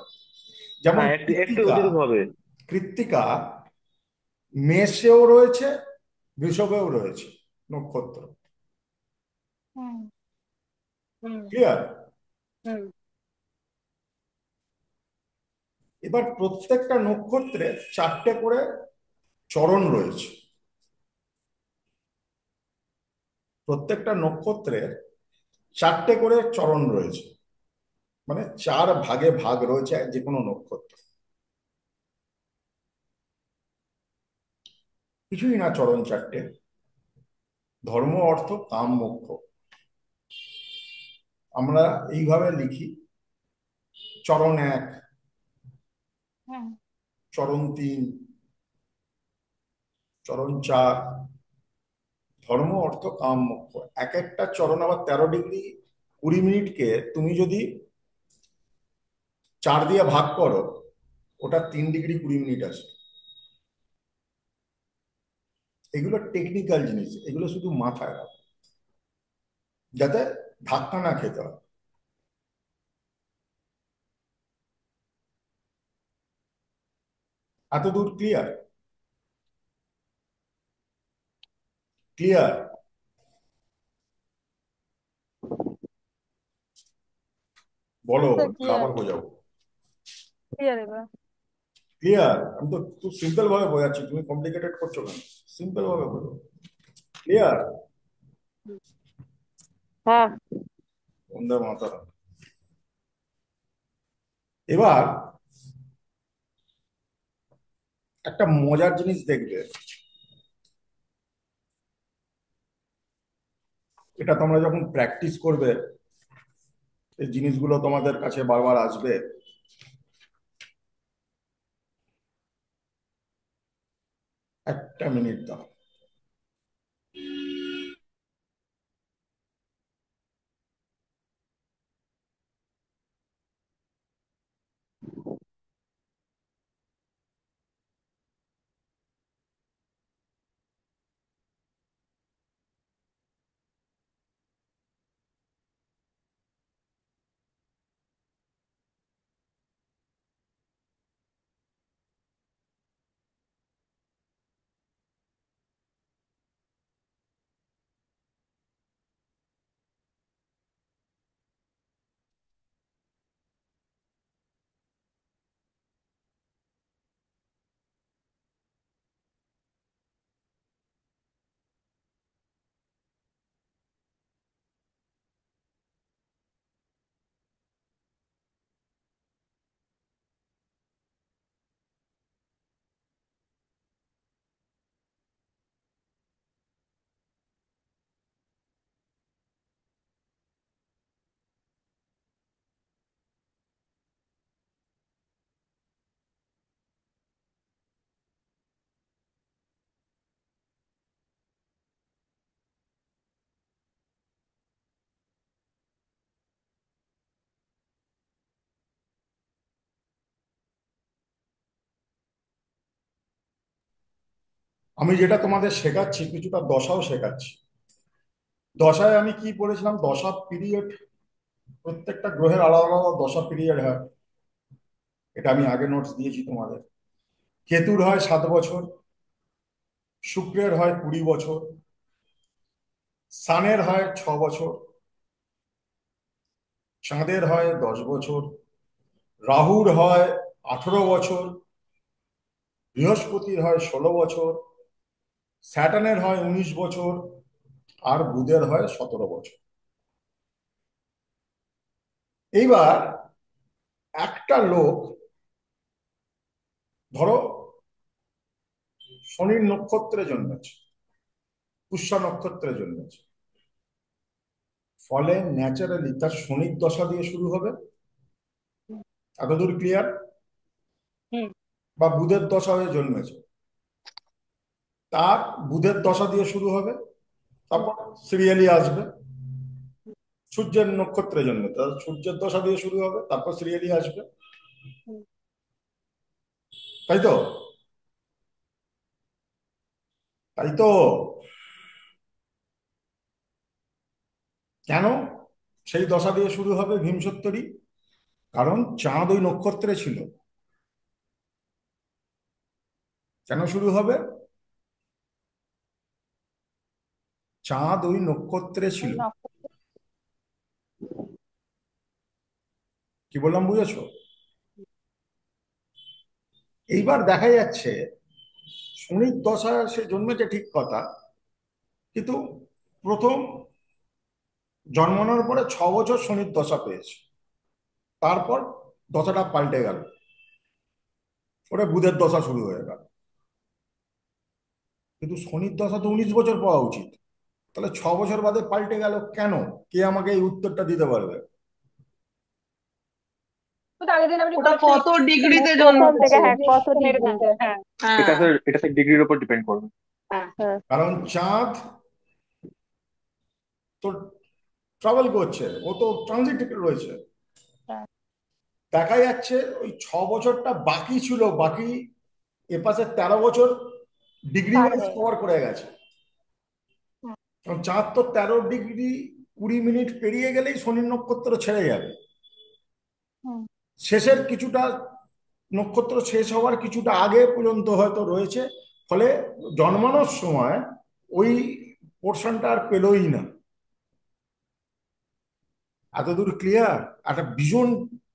যেমন হ্যাঁ, একটু একটু কৃত্তিকা। অতিরিক্ত হবে। কৃত্তিকা মেষেও রয়েছে, বৃষভেও রয়েছে নক্ষত্র। হুম হুম ক্লিয়ার? হুম এবার প্রত্যেকটা নক্ষত্রে 4টে করে চরণ রয়েছে। প্রত্যেকটা নক্ষত্রের 4টে করে চরণ রয়েছে, মানে 4 ভাগে ভাগ রয়েছে যে কোনো নক্ষত্র। কিছুই না, চরণ 4টে: ধর্ম, অর্থ, কাম, মোক্ষ। আমরা এইভাবে লিখি: চরণ 1, হুম চরণ 3, চরণ 4, ধর্ম, অর্থ, কাম, মোক্ষ। এক একটা চরণ আবার 13°20'কে তুমি যদি 4 দিয়ে ভাগ করো, ওটা 3°20' আসে। এগুলো টেকনিক্যাল জিনিস, এগুলো শুধু মাথায় রাখো যাতে ধাক্কা না খেতে হয়। এত দূর ক্লিয়ার? ক্লিয়ার? বলো, স্যার ক্লিয়ার, আবার বোঝাবো। ক্লিয়ার এবার। ক্লিয়ার? আমি তো খুব সিম্পল ভাবে বোঝাচ্ছি, তুমি কমপ্লিকেটেড করছো কেন? সিম্পল ভাবে বোঝো। ক্লিয়ার? হ্যাঁ। বন্দে মাতারাম। এবার একটা মজার জিনিস দেখবে, এটা তোমরা যখন প্র্যাকটিস করবে এই জিনিসগুলো তোমাদের কাছে বারবার আসবে। একটা মিনিট দাও। আমি যেটা তোমাদের শেখাচ্ছি কিছুটা দশাও শেখাচ্ছি। দশায় আমি কি বলেছিলাম, দশা পিরিয়ড, প্রত্যেকটা গ্রহের আলাদা আলাদা দশা পিরিয়ড হয়। এটা আমি আগে নোটস দিয়েছি তোমাদের। কেতুর হয় 7 বছর, শুক্রের হয় 20 বছর, সানের হয় 6 বছর, চাঁদের হয় 10 বছর, রাহুর হয় 18 বছর, বৃহস্পতির হয় 16 বছর, স্যাটার্নের হয় 19 বছর, আর বুধের হয় 17 বছর। এইবার একটা লোক, ধরো শনির নক্ষত্রে জন্মেছে, পুষ্যা নক্ষত্রে জন্মেছে, ফলে ন্যাচারালি তার শনির দশা দিয়ে শুরু হবে। এতদূর ক্লিয়ার? হুম। বা বুধের দশা হয়ে জন্মেছে, তার বুধের দশা দিয়ে শুরু হবে, তারপর সিরিয়ালি আসবে। সূর্যের নক্ষত্রে জন্মে, তার সূর্যের দশা দিয়ে শুরু হবে, তারপর সিরিয়ালি আসবে। তাই তো? তাই তো। কেন সেই দশা দিয়ে শুরু হবে ভীমসত্তরী? কারণ চাঁদ ওই নক্ষত্রে ছিল। কেন শুরু হবে? চাঁদ ওই নক্ষত্রে ছিল। কি বললাম বুঝেছো? এইবার দেখা যাচ্ছে শনির দশা সে জন্মেছে ঠিক কথা, কিন্তু প্রথম জন্মানোর পরে 6 বছর শনির দশা পেয়েছে, তারপর দশাটা পাল্টে গেল, ওটা বুধের দশা শুরু হয়ে গেল। কিন্তু শনির দশা তো 19 বছর পাওয়া উচিত, তাহলে 6 বছর বাদে পাল্টে গেল কেন? কে আমাকে এই উত্তরটা দিতে পারবে? তো আগের দিন আপনি ওটা বলেছিলেন কত ডিগ্রিতে প্রথম থেকে, জন্মেছে? হ্যাঁ, কত এর ডিগ্রি। মধ্যে, হ্যাঁ। হ্যাঁ। এটা তো ডিগ্রির উপর ডিপেন্ড করবে। হ্যাঁ। হ্যাঁ। কারণ চাঁদ তো ট্রাভেল করছে, ও তো ট্রানজিট রয়েছে। হ্যাঁ। দেখা যাচ্ছে ওই 6 বছরটা বাকি ছিল, বাকি এপাশে 13 বছর ডিগ্রি পার ওয়াইজ হয়ে কভার করে গেছে। হুম, কারণ চাঁদ তো 13 ডিগ্রি 20 মিনিট পেরিয়ে গেলেই শনির নক্ষত্র ছেড়ে যাবে। হুম। শেষের কিছুটা নক্ষত্র শেষ হওয়ার কিছুটা আগে পর্যন্ত হয়তো রয়েছে, ফলে জন্মানোর সময় ওই পোর্শনটা আর পেলই না। এতদূর ক্লিয়ার? একটা ভীষণ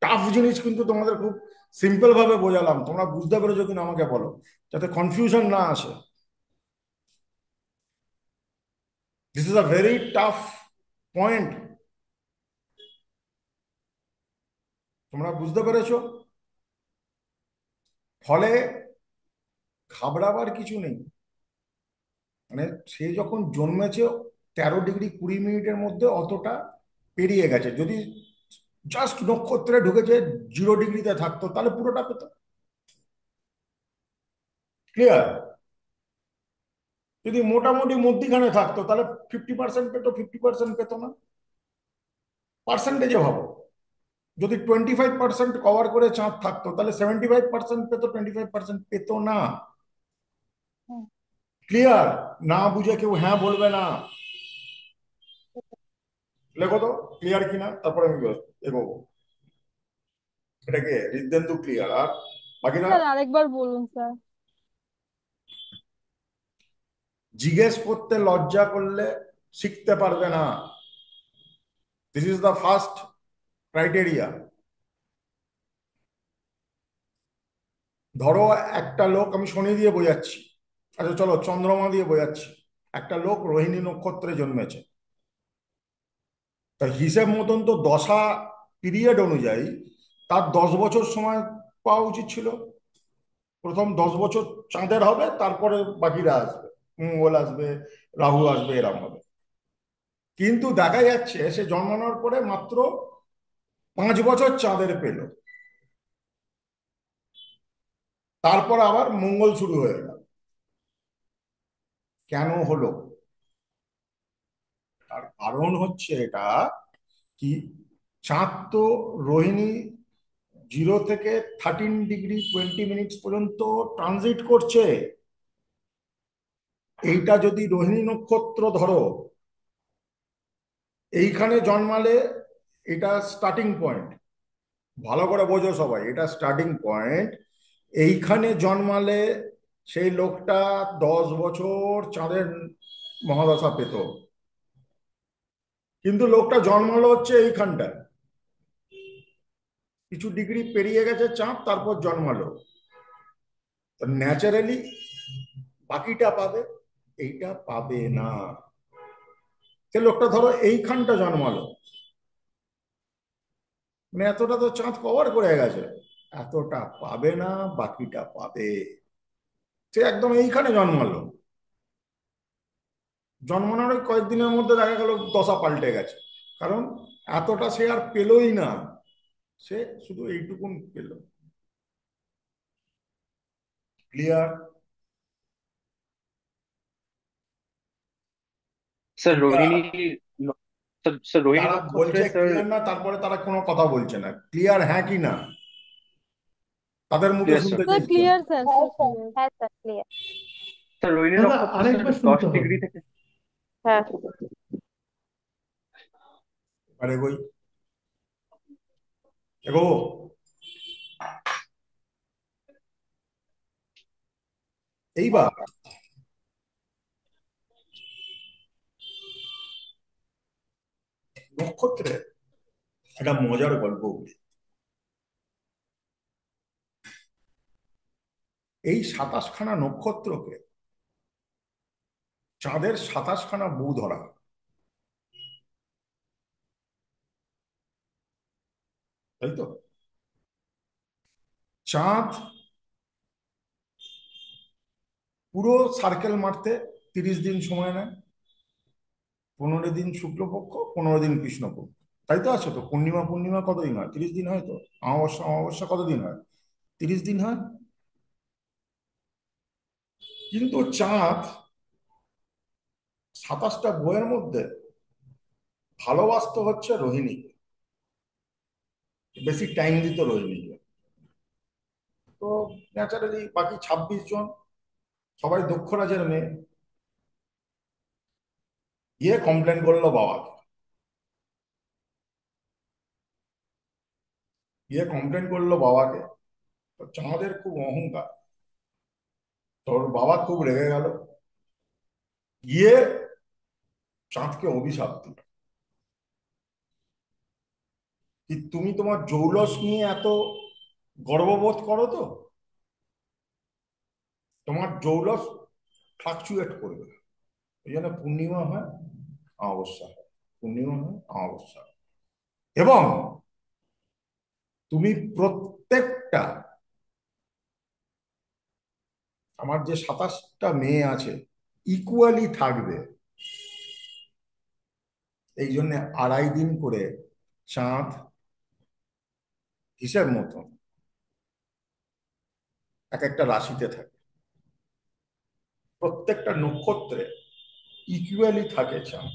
টাফ জিনিস কিন্তু তোমাদের খুব সিম্পল ভাবে বোঝালাম, তোমরা বুঝতে পেরেছো কিনা আমাকে বলো, যাতে কনফিউশন না আসে। This is a very tough point. তোমরা বুঝতে পেরেছো? ফলে ঘাবড়াবার কিছু নেই। মানে সে যখন জন্মেছে 13 ডিগ্রি 20 মিনিটের মধ্যে অতটা পেরিয়ে গেছে। যদি জাস্ট নক্ষত্রে ঢুকেছে 0 ডিগ্রিতে থাকতো তাহলে পুরোটা পেত। ক্লিয়ার? যদি মোটামুটি মধ্যিখানে থাকতো তাহলে 50% পেতো, 50% পেতো না। পার্সেন্টেজে ভাবো, যদি 25% কভার করে চাঁদ থাকতো তাহলে 75% পেতো, 25% পেতো না। হুম। ক্লিয়ার? না বুঝে কেউ হ্যাঁ বলবে না। লেখো তো ক্লিয়ার কিনা, তারপরে আমি এগোবো। এটাকে হৃদেন্দু ক্লিয়ার, আর বাকিরা স্যার আরেকবার বলুন স্যার। জিজ্ঞেস করতে লজ্জা করলে শিখতে পারবে না। This is the first criteria. ধরো একটা লোক, আমি শনি দিয়ে বোঝাচ্ছি, আচ্ছা চলো চন্দ্রমা দিয়ে বোঝাচ্ছি। একটা লোক রোহিণী নক্ষত্রে জন্মেছে, তা হিসেব মতন তো দশা পিরিয়ড অনুযায়ী তার 10 বছর সময় পাওয়া উচিত ছিল। প্রথম 10 বছর চাঁদের হবে, তারপরে বাকিরা আসবে, মঙ্গল আসবে, রাহু আসবে, এরম হবে। কিন্তু দেখা যাচ্ছে সে জন্মানোর পরে মাত্র 5 বছর চাঁদের পেল, তারপর আবার মঙ্গল শুরু হয়ে গেল। কেন হলো? তার কারণ হচ্ছে এটা কি, চাঁদ তো রোহিণী 0 থেকে 13 ডিগ্রি 20 মিনিট পর্যন্ত ট্রানজিট করছে। এইটা যদি রোহিণী নক্ষত্র ধরো, এইখানে জন্মালে এটা স্টার্টিং পয়েন্ট। ভালো করে বোঝো সবাই, এটা স্টার্টিং পয়েন্ট। এইখানে জন্মালে সেই লোকটা 10 বছর চাঁদের মহাদশা পেত, কিন্তু লোকটা জন্মালো হচ্ছে এইখানটায়, কিছু ডিগ্রি পেরিয়ে গেছে চাঁদ, তারপর জন্মালো। তো ন্যাচারালি বাকিটা পাবে, এইটা পাবে না। সে লোকটা ধরো এইখানটা জন্মালো, মানে এতটা তো চাঁদ কভার করে গেছে, এতটা পাবে না, বাকিটা পাবে। সে একদম এইখানে জন্মালো, জন্মানোর ওই কয়েকদিনের মধ্যে দেখা গেল দশা পাল্টে গেছে, কারণ এতটা সে আর পেলই না, সে শুধু এইটুকুন পেল। ক্লিয়ার? স্যার রোহিণী ন- স্যার স্যার রোহিণী তারা নক্ষত্রে বলছে স্যার। ক্লিয়ার না, তারপরে তারা কোনো কথা বলছে না। ক্লিয়ার হ্যাঁ কি না, তাদের মুখে ক্লিয়ার স্যার। শুনতে স্যার চাইছি আমি। ক্লিয়ার, স্যার হ্যাঁ স্যার স্যার, ক্লিয়ার। হ্যাঁ স্যার, ক্লিয়ার। স্যার রোহিণী দাদা নক্ষত্র স্যার আরেকবার 10 শুনতে হবে। ডিগ্রি থেকে। হ্যাঁ। আরে বই এগো, হ্যাঁ এইবার স্যার। নক্ষত্রের একটা মজার গল্প বলি। এই 27খানা নক্ষত্রকে চাঁদের 27খানা বউ ধরা হয়, তাই তো? চাঁদ পুরো সার্কেল মারতে 30 দিন সময় নেয়। 15 দিন শুক্লপক্ষ, 15 দিন কৃষ্ণপক্ষ, তাই তো? আছে তো, পূর্ণিমা পূর্ণিমা কতদিন হয়? 30 দিন হয় তো। অমাবস্যা অমাবস্যা কতদিন হয়? 30 দিন হয়। কিন্তু চাঁদ 27টা বইয়ের মধ্যে ভালোবাসতো হচ্ছে রোহিণীকে, বেশি টাইম দিত রোহিণীকে। তো ন্যাচারালি বাকি 26 জন সবাই দক্ষ রাজের মেয়ে, গিয়ে কমপ্লেন করলো বাবাকে। গিয়ে কমপ্লেন করলো বাবাকে। তো চাঁদের খুব অহংকার, তোর বাবা খুব রেগে গেল, গিয়ে চাঁদকে অভিশাপ দিল কি তুমি তোমার জৌলস নিয়ে এত গর্ববোধ করো তো, তোমার জৌলস ফ্লাকচুয়েট করবে। এই জন্য পূর্ণিমা হয়, অমাবস্যা হয়, পূর্ণিমা হয়, অমাবস্যা হয়। এবং তুমি প্রত্যেকটা, আমার যে 27টা মেয়ে আছে, ইকুয়ালি থাকবে। এই জন্য 2.5 দিন করে চাঁদ হিসেব মতো এক একটা রাশিতে থাকে, প্রত্যেকটা নক্ষত্রে ইকুয়ালি থাকে চাঁদ।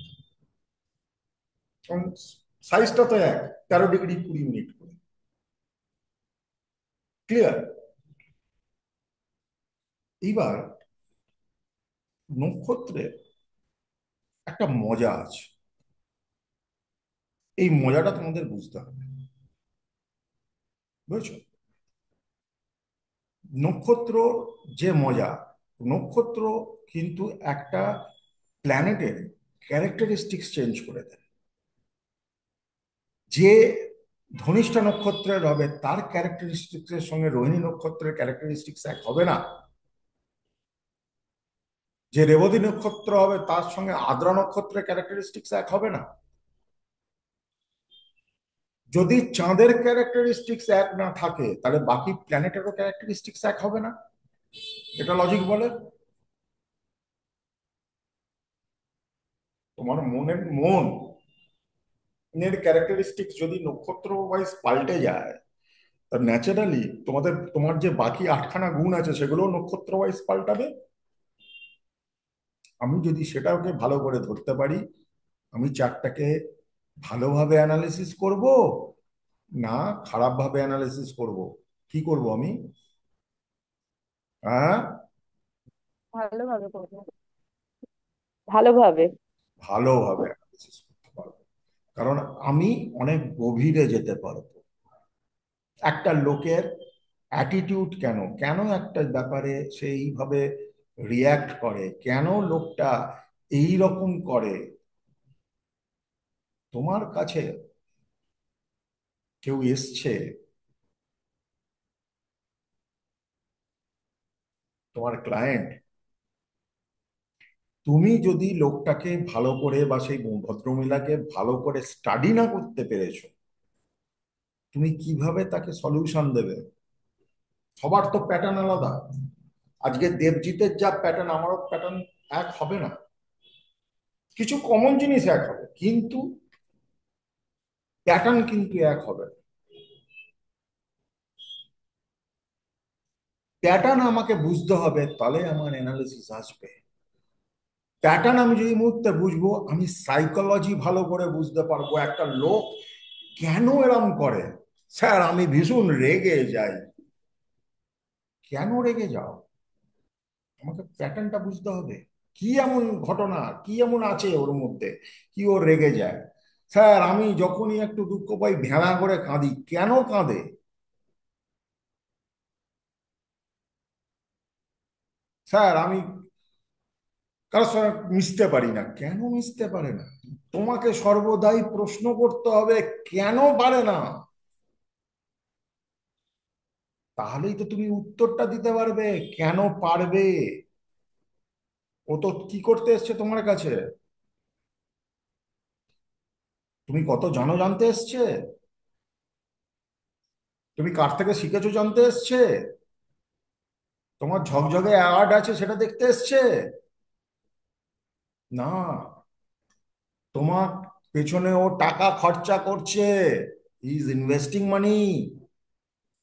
এবং সাইজটা তো এক, 13 ডিগ্রি 20 মিনিট করে। ক্লিয়ার? এইবার নক্ষত্রে একটা মজা আছে, এই মজাটা তোমাদের বুঝতে হবে, বুঝেছো? নক্ষত্র যে মজা, নক্ষত্র কিন্তু একটা প্ল্যানেটের ক্যারেক্টারিস্টিক্স চেঞ্জ করে দেয়। যে ধনিষ্ঠা নক্ষত্রের হবে তার ক্যারেক্টারিস্টিক্সের সঙ্গে রোহিণী নক্ষত্রের ক্যারেক্টারিস্টিক্স এক হবে না। যে রেবতী নক্ষত্র হবে তার সঙ্গে আদ্রা নক্ষত্রের ক্যারেক্টারিস্টিক্স এক হবে না। যদি চাঁদের ক্যারেক্টারিস্টিক্স এক না থাকে, তাহলে বাকি প্ল্যানেটেরও ক্যারেক্টারিস্টিক্স এক হবে না। এটা লজিক বলে। তোমার মনের ক্যারেক্টারিস্টিক্স যদি নক্ষত্র ওয়াইজ পাল্টে যায়, তা ন্যাচারালি তোমার যে বাকি 8খানা গুণ আছে সেগুলো নক্ষত্র ওয়াইজ পাল্টাবে। আমি যদি সেটাকে ভালো করে ধরতে পারি, আমি চারটাকে ভালোভাবে অ্যানালিসিস করব না খারাপভাবে অ্যানালিসিস করব, কি করব আমি? হ্যাঁ, ভালোভাবে করবো। ভালোভাবে। ভালোভাবে অ্যানালিসিস করতে পারবো, কারণ আমি অনেক গভীরে যেতে পারবো। একটা লোকের অ্যাটিটিউড কেন কেন একটা ব্যাপারে সেইভাবে রিয়্যাক্ট করে, কেন লোকটা এই রকম করে। তোমার কাছে কেউ এসছে, তোমার ক্লায়েন্ট, তুমি যদি লোকটাকে ভালো করে বা সেই ভদ্রমহিলাকে ভালো করে স্টাডি না করতে পেরেছো, তুমি কিভাবে তাকে সলিউশন দেবে? সবার তো প্যাটার্ন আলাদা। আজকে দেবজিতের যা প্যাটার্ন, আমারও প্যাটার্ন এক হবে না। কিছু কমন জিনিস এক হবে, কিন্তু প্যাটার্ন কিন্তু এক হবে না। প্যাটার্ন আমাকে বুঝতে হবে, তাহলে আমার অ্যানালিসিস আসবে। প্যাটার্ন আমি যদি মুহূর্তে বুঝবো, আমি সাইকোলজি ভালো করে বুঝতে পারবো একটা লোক কেন এরম করে। স্যার আমি ভীষণ রেগে যাই। কেন রেগে যাও? আমাকে প্যাটার্নটা বুঝতে হবে। কি এমন ঘটনা, কি এমন আছে ওর মধ্যে, কি ও রেগে যায়? স্যার আমি যখনই একটু দুঃখ পাই ভেড়া করে কাঁদি। কেন কাঁদে? স্যার আমি কারোর সঙ্গে মিশতে পারি না। কেন মিশতে পারে না? তোমাকে সর্বদাই প্রশ্ন করতে হবে কেন পারে না। তাহলেই তো তুমি উত্তরটা দিতে পারবে কেন পারবে। ও তো কি করতে এসছে তোমার কাছে? তুমি কত জানো জানতে এসছে? তুমি কার থেকে শিখেছো জানতে এসছে? তোমার ঝকঝকে অ্যাওয়ার্ড আছে সেটা দেখতে এসছে? না, তোমার পেছনে ও টাকা খরচা করছে। Is investing money.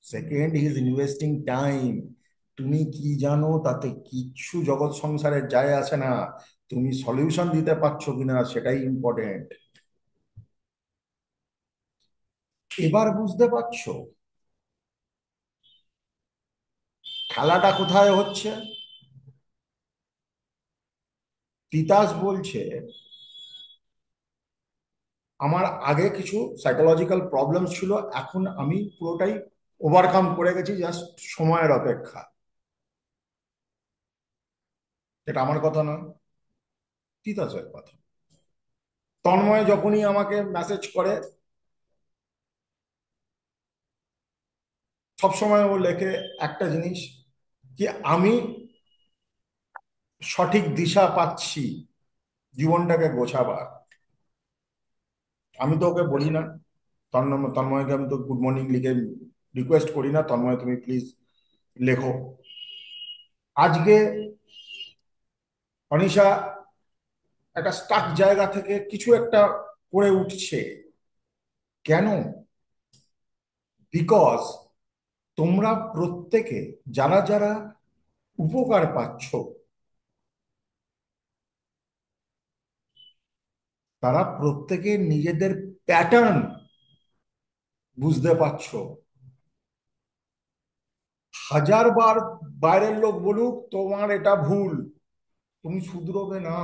Second, is investing time. তুমি কি জানো তাতে কিচ্ছু জগৎ সংসারে যায় আসে না। তুমি সলিউশন দিতে পারছো কিনা সেটাই ইম্পর্টেন্ট। এবার বুঝতে পারছো খেলাটা কোথায় হচ্ছে? তিতাস বলছে আমার আগে কিছু সাইকোলজিক্যাল প্রবলেমস ছিল, এখন আমি পুরোটাই ওভারকাম করে গেছি, জাস্ট সময়ের অপেক্ষা। এটা আমার কথা না, তিতাসের কথা। তন্ময় যখনই আমাকে মেসেজ করে, সবসময় ও লেখে একটা জিনিস, কি আমি সঠিক দিশা পাচ্ছি জীবনটাকে গোছাবার। আমি তো ওকে বলি না, তন্ময়কে আমি তো গুড মর্নিং লিখে রিকোয়েস্ট করি না, তন্ময় তুমি প্লিজ লেখো। আজকে অনিশা একটা স্টাক জায়গা থেকে কিছু একটা করে উঠছে। কেন? বিকজ তোমরা প্রত্যেকে যারা যারা উপকার পাচ্ছ, তারা প্রত্যেকে নিজেদের প্যাটার্ন বুঝতে পারছো। হাজার বার বাইরের লোক বলুক তোমার এটা ভুল, তুমি শুধরোবে না।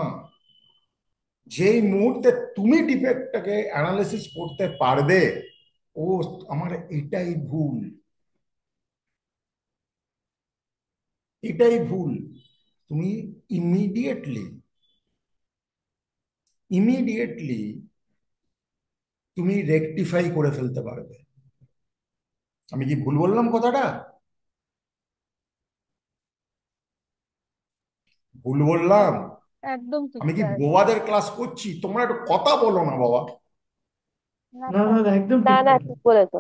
যেই মুহূর্তে তুমি ডিফেক্টটাকে অ্যানালিসিস করতে পারবে, ও আমার এটাই ভুল, এটাই ভুল, তুমি ইমিডিয়েটলি ইমিডিয়েটলি তুমি রেকটিফাই করে ফেলতে পারবে। আমি কি ভুল বললাম কথাটা? ভুল বললাম? একদম ঠিক আমি কি স্যার। বোবাদের ক্লাস করছি? তোমরা একটু কথা বলো না বাবা। না না স্যার, না একদম না ঠিক না কথা। ঠিক বলেছো।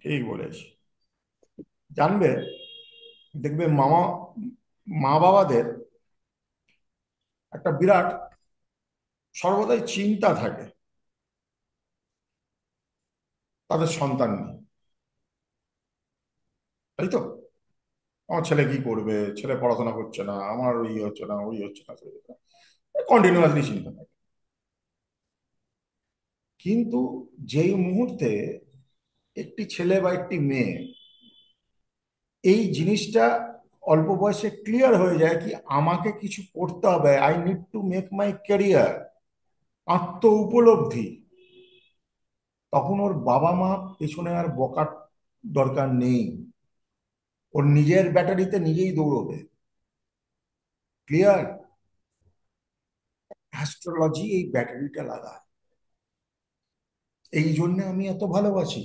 ঠিক বলেছি। জানবে, দেখবে মামা মা বাবাদের একটা বিরাট সর্বদাই চিন্তা থাকে তাদের সন্তান নিয়ে, তাই তো? আমার ছেলে কি করবে, ছেলে পড়াশোনা করছে না, আমার ওই হচ্ছে না, ওই হচ্ছে না, কন্টিনিউয়াসলি চিন্তা থাকে। কিন্তু যেই মুহূর্তে একটি ছেলে বা একটি মেয়ে এই জিনিসটা অল্প বয়সে ক্লিয়ার হয়ে যায় কি আমাকে কিছু করতে হবে, I need to make my career, আত্ম উপলব্ধি, তখন ওর বাবা মা পেছনে আর বকার দরকার নেই, ওর নিজের ব্যাটারিতে নিজেই দৌড়বে। ক্লিয়ার? অ্যাস্ট্রোলজি এই ব্যাটারিটা লাগায়, এই জন্য আমি এত ভালোবাসি।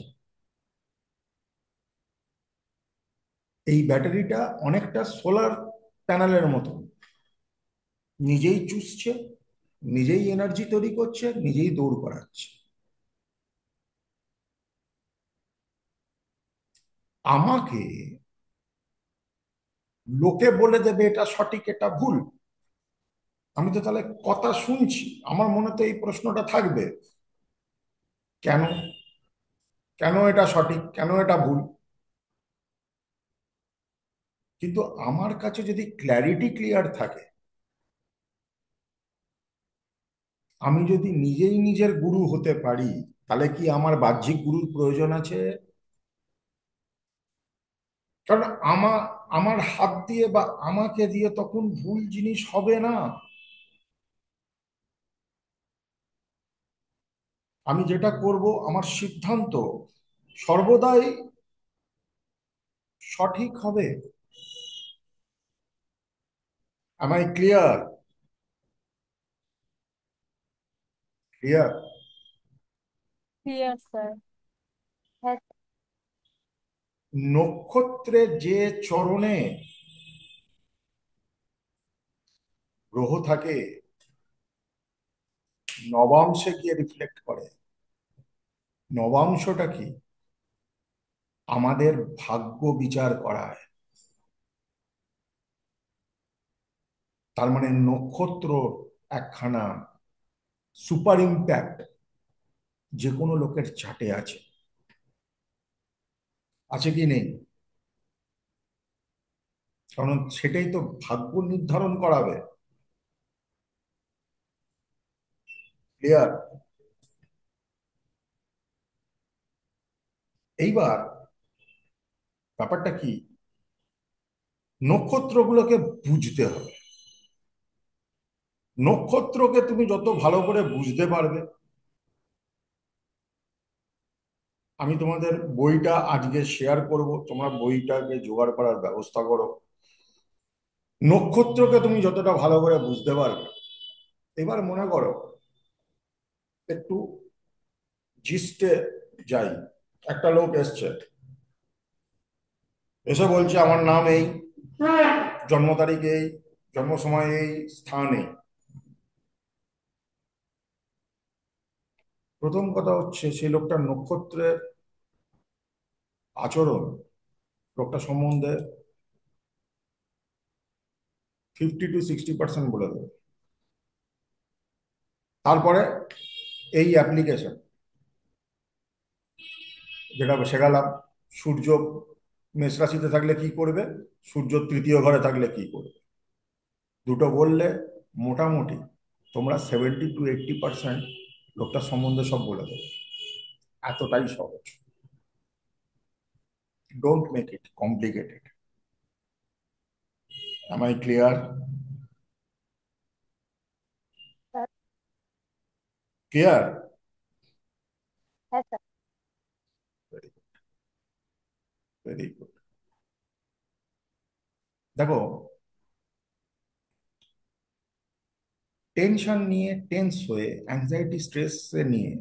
এই ব্যাটারিটা অনেকটা সোলার প্যানেলের মতো, নিজেই চুষছে, নিজেই এনার্জি তৈরি করছে, নিজেই দৌড় করাচ্ছে। আমাকে লোকে বলে দেবে এটা সঠিক এটা ভুল, আমি তো তাহলে কথা শুনছি, আমার মনে তো এই প্রশ্নটা থাকবে, কেন, কেন এটা সঠিক, কেন এটা ভুল? কিন্তু আমার কাছে যদি ক্ল্যারিটি ক্লিয়ার থাকে, আমি যদি নিজেই নিজের গুরু হতে পারি, তাহলে কি আমার বাহ্যিক গুরুর প্রয়োজন আছে? কারণ আমার হাত দিয়ে বা আমাকে দিয়ে তখন ভুল জিনিস হবে না। আমি যেটা করব আমার সিদ্ধান্ত সর্বদাই সঠিক হবে। Am I clear? Clear? Clear sir. হ্যাঁ নক্ষত্রে যে চরণে গ্রহ থাকে নবাংশে গিয়ে রিফ্লেক্ট করে। নবাংশটা কি? আমাদের ভাগ্য বিচার করায়। তার মানে নক্ষত্র একখানা সুপার ইম্প্যাক্ট যে কোনো লোকের চার্টে আছে, আছে কি নেই? কারণ সেটাই তো ভাগ্য নির্ধারণ করাবে। ক্লিয়ার? এইবার ব্যাপারটা কি, নক্ষত্রগুলোকে বুঝতে হবে। নক্ষত্রকে তুমি যত ভালো করে বুঝতে পারবে, আমি তোমাদের বইটা আজকে শেয়ার করব, তোমরা বইটাকে জোগাড় করার ব্যবস্থা করো। নক্ষত্রকে তুমি যতটা ভালো করে বুঝতে পারবে, এবার মনে করো একটু জিস্টে যাই, একটা লোক এসছে, এসে বলছে আমার নাম এই, জন্ম তারিখ এই, জন্ম সময় এই, স্থান এই। প্রথম কথা হচ্ছে সেই লোকটার নক্ষত্রের আচরণ লোকটা সম্বন্ধে 50 to 60% বলে দেবে। তারপরে এই অ্যাপ্লিকেশন যেটা শেখালাম, সূর্য মেষ রাশিতে থাকলে কি করবে, সূর্য তৃতীয় ঘরে থাকলে কি করবে, দুটো বললে মোটামুটি তোমরা 70 to 80% লোকটা সম্বন্ধে সব বলে দেবে। এতটাই সহজ। Don't make it complicated. Am I clear? Sir. Clear? হ্যাঁ sir. Very good, very good. দেখো, টেনশন নিয়ে, টেন্স হয়ে, অ্যাংজাইটি স্ট্রেস নিয়ে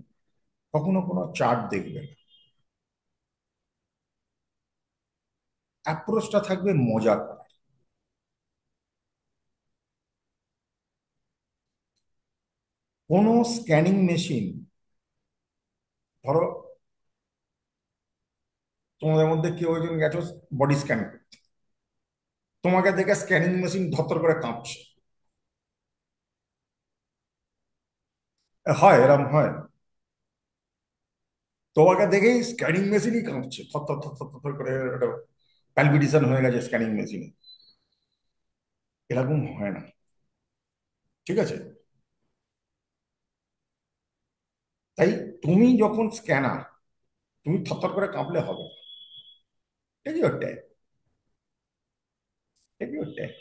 কখনো কোনো চার্ট দেখবে না। অ্যাপ্রোচটা থাকবে মজা করার। কোনো স্ক্যানিং মেশিন, ধরো তোমাদের মধ্যে কেউ একজন গেছো বডি স্ক্যান করতে, তোমাকে দেখে স্ক্যানিং মেশিন ধরতর করে কাঁপছে, হয় এরম হয়? তোমাকে দেখেই স্ক্যানিং মেশিনই কাঁপছে, থর থর থর থর থর করে প্যালপিটেশন হয়ে গেছে স্ক্যানিং মেশিনে। এরকম হয় না, ঠিক আছে? তাই তুমি যখন স্ক্যানার, তুমি থরথর করে কাঁপলে হবে না। Take your time. Take your time.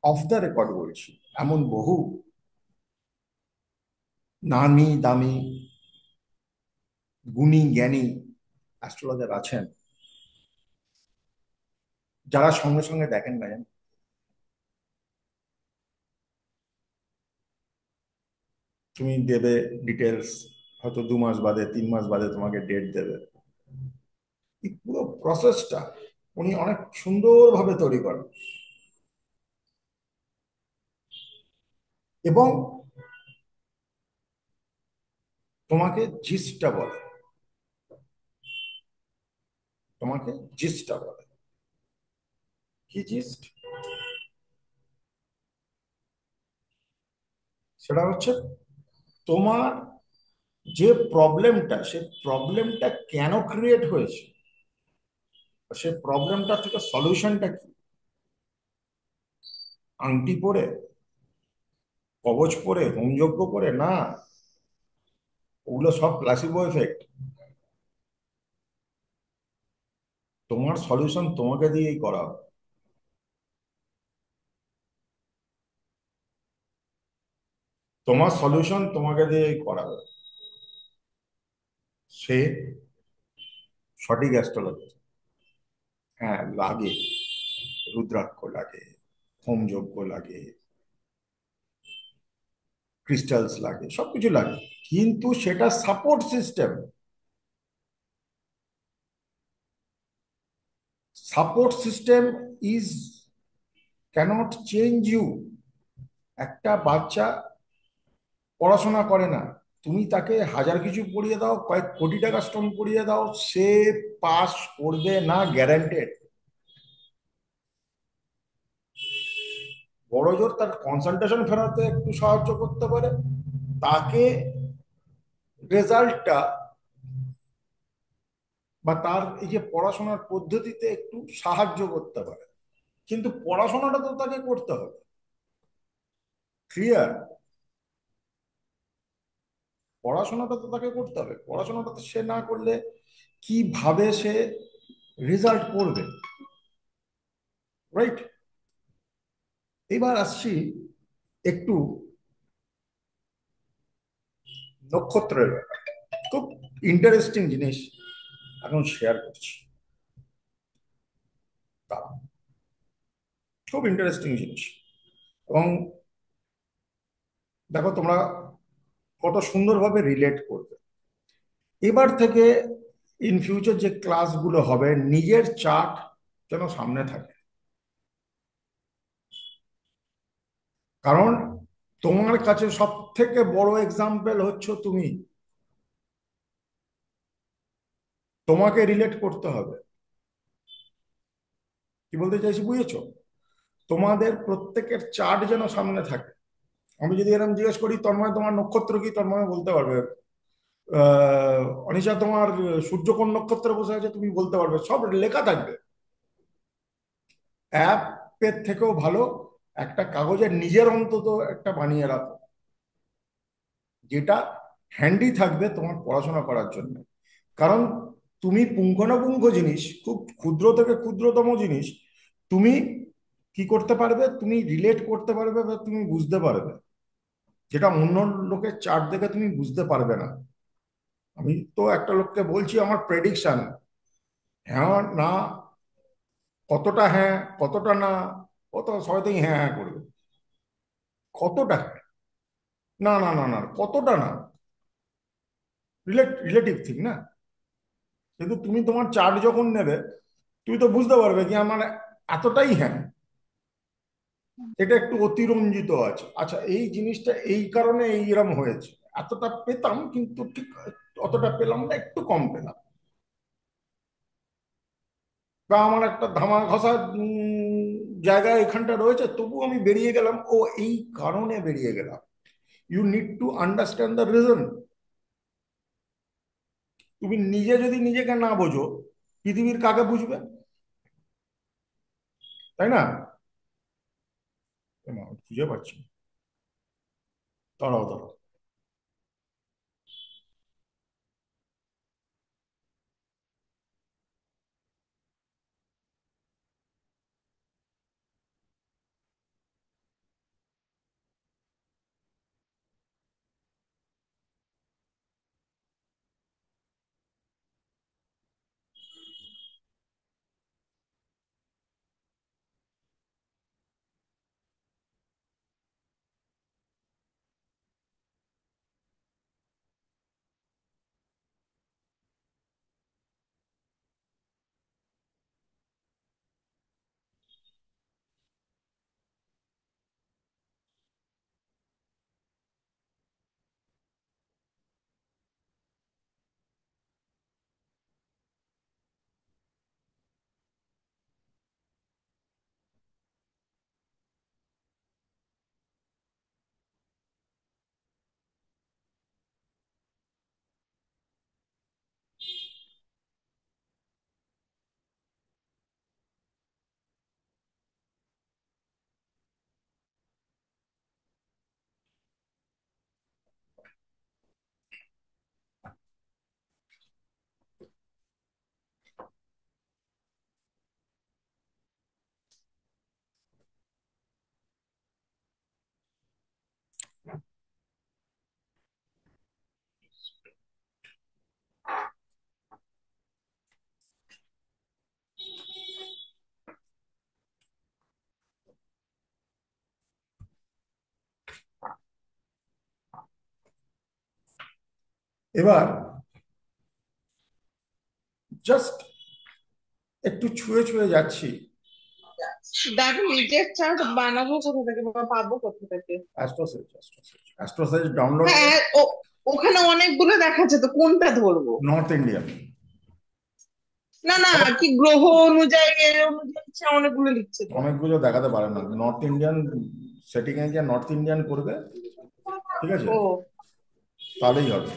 Off the record বলছি, এমন বহু নামি দামি গুণী জ্ঞানী অ্যাস্ট্রোলজার আছেন যারা সঙ্গে সঙ্গে দেখেন না, জানেন? তুমি দেবে ডিটেলস, হয়তো 2 মাস বাদে 3 মাস বাদে তোমাকে ডেট দেবে। এই পুরো প্রসেসটা উনি অনেক সুন্দরভাবে তৈরি করেন এবং তোমাকে জিসটা বলে, তোমাকে জিসটা বলে। কি জিস্ট? সেটা হচ্ছে তোমার যে প্রবলেমটা, সে প্রবলেমটা কেন ক্রিয়েট হয়েছে, সে প্রবলেমটা থেকে সলিউশনটা কি? আংটি পরে, কবচ পরে, হোমযজ্ঞ করে? না, ওগুলো সব প্লাসিবো এফেক্ট। তোমার সলিউশন তোমাকে দিয়েই করা হবে। তোমার সলিউশন তোমাকে দিয়েই করা হবে। সে সঠিক অ্যাস্ট্রোলজি। হ্যাঁ লাগে, রুদ্রাক্ষ লাগে, হোমযজ্ঞ লাগে, ক্রিস্টালস লাগে, সবকিছু লাগে, কিন্তু সেটা support system. Support system is cannot change you. একটা বাচ্চা পড়াশোনা করে না, তুমি তাকে হাজার কিছু পড়িয়ে দাও, কয়েক কোটি টাকা স্টোন পড়িয়ে দাও, সে পাস করবে না গ্যারান্টেড। বড় জোর তার কনসেন্ট্রেশন ফেরাতে একটু সাহায্য করতে পারে, তাকে রেজাল্টটা বা তার এই যে পড়াশোনার পদ্ধতিতে একটু সাহায্য করতে পারে, কিন্তু পড়াশোনাটা তো তাকে করতে হবে। ক্লিয়ার? পড়াশোনাটা তো তাকে করতে হবে, পড়াশোনাটা তো সে না করলে কিভাবে সে রেজাল্ট করবে? রাইট? এবার আসছি একটু নক্ষত্রের ব্যাপারে। খুব ইন্টারেস্টিং জিনিস এখন শেয়ার করছি, দাঁড়াও। খুব ইন্টারেস্টিং জিনিস, এবং দেখো তোমরা কত সুন্দরভাবে রিলেট করবে। এবার থেকে ইন ফিউচার যে ক্লাসগুলো হবে, নিজের চার্ট যেন সামনে থাকে, কারণ তোমার কাছে সব থেকে বড় এক্সাম্পল হচ্ছে তুমি। তোমাকে রিলেট করতে হবে। কি বলতে চাইছি বুঝেছো? তোমাদের প্রত্যেকের চার্ট যেন সামনে থাকে। আমি যদি এরকম জিজ্ঞেস করি, তন্ময় তোমার নক্ষত্র কি, তন্ময় বলতে পারবে। অনিশা তোমার সূর্য কোন নক্ষত্রে বসে আছে, তুমি বলতে পারবে, সব লেখা থাকবে। অ্যাপের থেকেও ভালো একটা কাগজের নিজের অন্তত একটা বানিয়ে রাখো, যেটা হ্যান্ডি থাকবে তোমার পড়াশোনা করার জন্য। কারণ তুমি পুঙ্খানুপুঙ্খ জিনিস, খুব ক্ষুদ্র থেকে ক্ষুদ্রতম জিনিস তুমি কি করতে পারবে, তুমি রিলেট করতে পারবে বা তুমি বুঝতে পারবে, যেটা অন্য লোকের চার্ট দেখে তুমি বুঝতে পারবে না। আমি তো একটা লোককে বলছি আমার প্রেডিকশন, হ্যাঁ না, কতটা হ্যাঁ কতটা না, ও তো সবাই হ্যাঁ হ্যাঁ করবে। কতটা হ্যাঁ? না না না না, কতটা না, রিলেটিভ থিং না। কিন্তু তুমি তোমার চার্ট যখন নেবে, তুমি তো বুঝতে পারবে কি আমার এতটাই হ্যাঁ, এটা একটু অতিরঞ্জিত আছে, আচ্ছা এই জিনিসটা এই কারণে এইরকম হয়েছে, এতটা পেতাম কিন্তু ঠিক অতটা পেলাম না, একটু কম পেলাম। বা আমার একটা ধামা ঘষা জায়গা এখানটা রয়েছে, তবু আমি বেরিয়ে গেলাম, ও এই কারণে বেরিয়ে গেলাম। You need to understand the reason. তুমি নিজে যদি নিজেকে না বোঝো, পৃথিবীর কাকে বুঝবে? তাই না? না, খুঁজে পাচ্ছি না। দাঁড়াও দাঁড়াও। এবার জাস্ট একটু ছুঁয়ে ছুঁয়ে যাচ্ছি। দেখো নিজের চার্ট বানাবো কোথা থেকে বা পাবো কোথা থেকে? অ্যাস্ট্রোসাইজ অ্যাস্ট্রোসাইজ অ্যাস্ট্রোসাইজ ডাউনলোড করে হ্যাঁ ওখানে অনেকগুলো দেখাচ্ছে, তো কোনটা ধরবো? North Indian. না না, কি গ্রহ অনুযায়ী এর অনুযায়ী হচ্ছে, অনেকগুলো লিখছে তো। অনেকগুলো দেখাতে পারে না, নর্থ ইন্ডিয়ান সেটিং এ গিয়ে নর্থ ইন্ডিয়ান করবে, ঠিক আছে, ও তাহলেই হবে।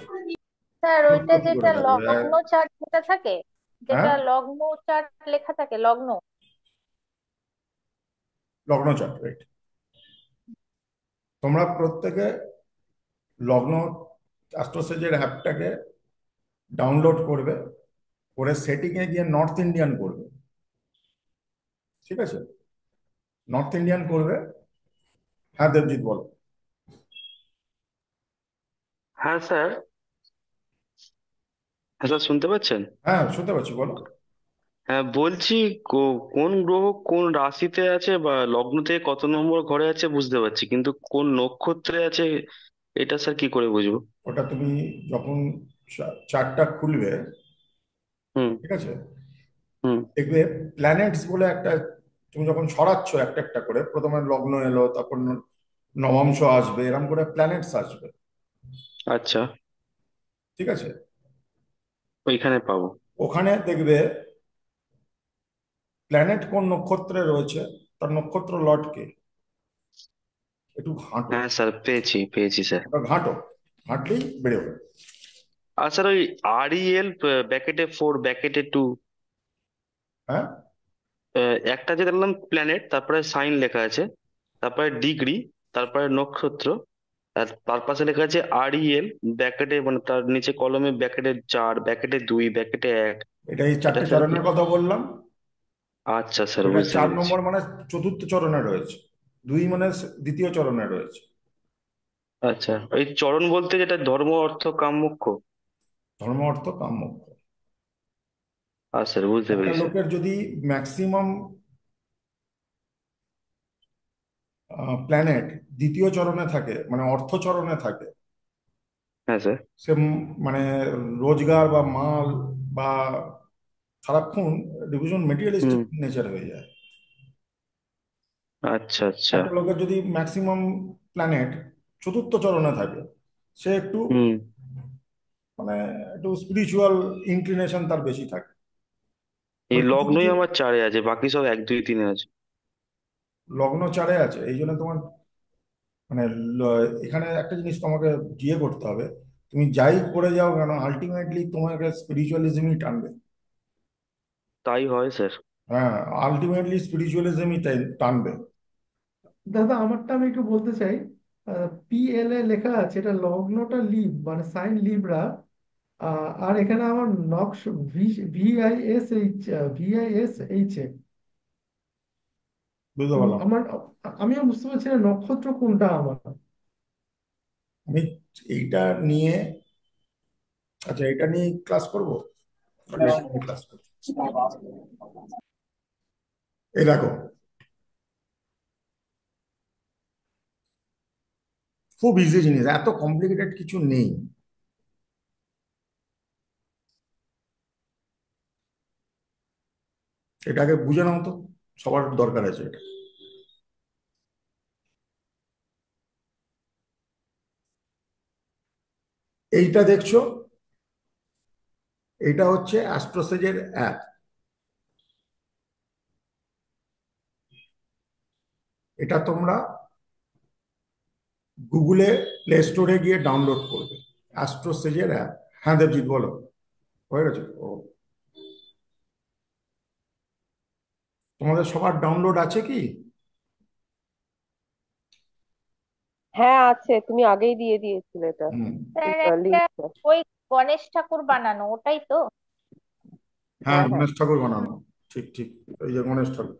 স্যার ওইটা কি করে যেটা থাকবে লগ্ন চার্ট যেটা থাকে, হ্যাঁ, যেটা লগ্ন চার্ট লেখা থাকে, লগ্ন। লগ্ন চার্ট, রাইট। তোমরা প্রত্যেকে লগ্ন অ্যাস্ট্রোসেজের অ্যাপটাকে ডাউনলোড করবে, করে সেটিং এ গিয়ে নর্থ ইন্ডিয়ান করবে, ঠিক আছে, নর্থ ইন্ডিয়ান করবে। হ্যাঁ দেবজিৎ বলো। হ্যাঁ স্যার। হ্যাঁ স্যার, শুনতে পাচ্ছেন? হ্যাঁ শুনতে পাচ্ছি, বলো। হ্যাঁ বলছি, কোন গ্রহ কোন রাশিতে আছে বা লগ্ন থেকে কত নম্বর ঘরে আছে বুঝতে পারছি, কিন্তু কোন নক্ষত্রে আছে এটা স্যার কি করে বুঝবো? ওটা তুমি যখন চার্টটা খুলবে, হুম। ঠিক আছে, হুম। দেখবে প্ল্যানেটস বলে একটা, তুমি যখন ছড়াচ্ছ একটা একটা করে, প্রথমে লগ্ন এলো, তারপর নবংশ আসবে, এরকম করে প্ল্যানেটস আসবে, আচ্ছা। ঠিক আছে। ওইখানে পাবো। ওখানে দেখবে প্ল্যানেট কোন নক্ষত্রে রয়েছে, তার নক্ষত্র লটকে একটু ঘাঁটো, হ্যাঁ স্যার, পেয়েছি পেয়েছি স্যার। ওটা ঘাঁটো, ঘাঁটলেই বেরোবে। আর স্যার ওই REL ব্যাকেটে 4 ব্যাকেটে 2, হ্যাঁ, একটা যে দেখলাম প্ল্যানেট, তারপরে সাইন লেখা আছে, তারপরে ডিগ্রি, তারপরে নক্ষত্র, আর তার পাশে লেখা আছে REL ব্যাকেটে, মানে তার নিচে কলমে ব্যাকেটে 4 ব্যাকেটে 2 ব্যাকেটে 1। এটা এই এটা চারটে স্যার কি? চরণের কথা বললাম। আচ্ছা স্যার, এটা বুঝতে চার পেরেছি। নম্বর মানে চতুর্থ চরণে রয়েছে, দুই মানে দ্বিতীয় চরণে রয়েছে। আচ্ছা, ওই চরণ বলতে যেটা ধর্ম অর্থ কাম মোক্ষ। ধর্ম অর্থ কাম মোক্ষ। স্যার বুঝতে একটা পেরেছি স্যার। লোকের যদি ম্যাক্সিমাম প্ল্যানেট দ্বিতীয় চরণে থাকে, মানে অর্থ চরণে থাকে, হ্যাঁ স্যার। সে মানে রোজগার বা মাল বা সারাক্ষণ ডিভিশন হুম। মেটেরিয়ালিস্টিক নেচার হয়ে যায়। আচ্ছা আচ্ছা। একটা লোকের যদি ম্যাক্সিমাম প্ল্যানেট চতুর্থ চরণে থাকে, সে একটু হুম। মানে একটু স্পিরিচুয়াল ইনক্লিনেশন তার বেশি থাকে। এই মানে কিছু কিছু লগ্নই আমার 4-এ আছে, বাকি সব 1 2 3-এ আছে। লগ্ন চারে আছে, এই জন্য তোমার মানে এখানে একটা জিনিস তোমাকে ইয়ে করতে হবে, তুমি যাই করে যাও কেন আলটিমেটলি তোমাকে স্পিরিচুয়ালিজমই টানবে। তাই হয় স্যার। হ্যাঁ, আলটিমেটলি স্পিরিচুয়ালিজমই টানবে। দাদা আমারটা আমি একটু বলতে চাই। PLA লেখা আছে, এটা লগ্নটা লিব মানে সাইন লিব্রা। আর এখানে আমার নকশ VISH। বুঝতে তো পারলাম। আমার, আমিও বুঝতে পারছি না নক্ষত্র কোনটা আমার। আমি এইটা নিয়ে, আচ্ছা এটা নিয়ে ক্লাস করবো, তাহলে এটা নিয়ে ক্লাস করবো। এই দেখো, খুব ইজি জিনিস, এত কমপ্লিকেটেড কিছু নেই। এটাকে বুঝে নাও তো, সবার দরকার আছে এটা। এইটা দেখছো, এটা হচ্ছে অ্যাস্ট্রোসেজের অ্যাপ। এটা তোমরা গুগলে প্লে স্টোরে গিয়ে ডাউনলোড করবে, অ্যাস্ট্রোসেজের অ্যাপ। হ্যাঁ দেবজিৎ বলো, হয়ে গেছে ও? তোমাদের সবার ডাউনলোড আছে কি? হ্যাঁ আছে, তুমি আগেই দিয়ে দিয়েছিলে এটা, হুম। স্যার একটা লিঙ্কটা। ওই গণেশ ঠাকুর বানানো, ওটাই তো? হ্যাঁ হ্যাঁ হ্যাঁ। গণেশ ঠাকুর বানানো, ঠিক ঠিক, এই যে গণেশ ঠাকুর,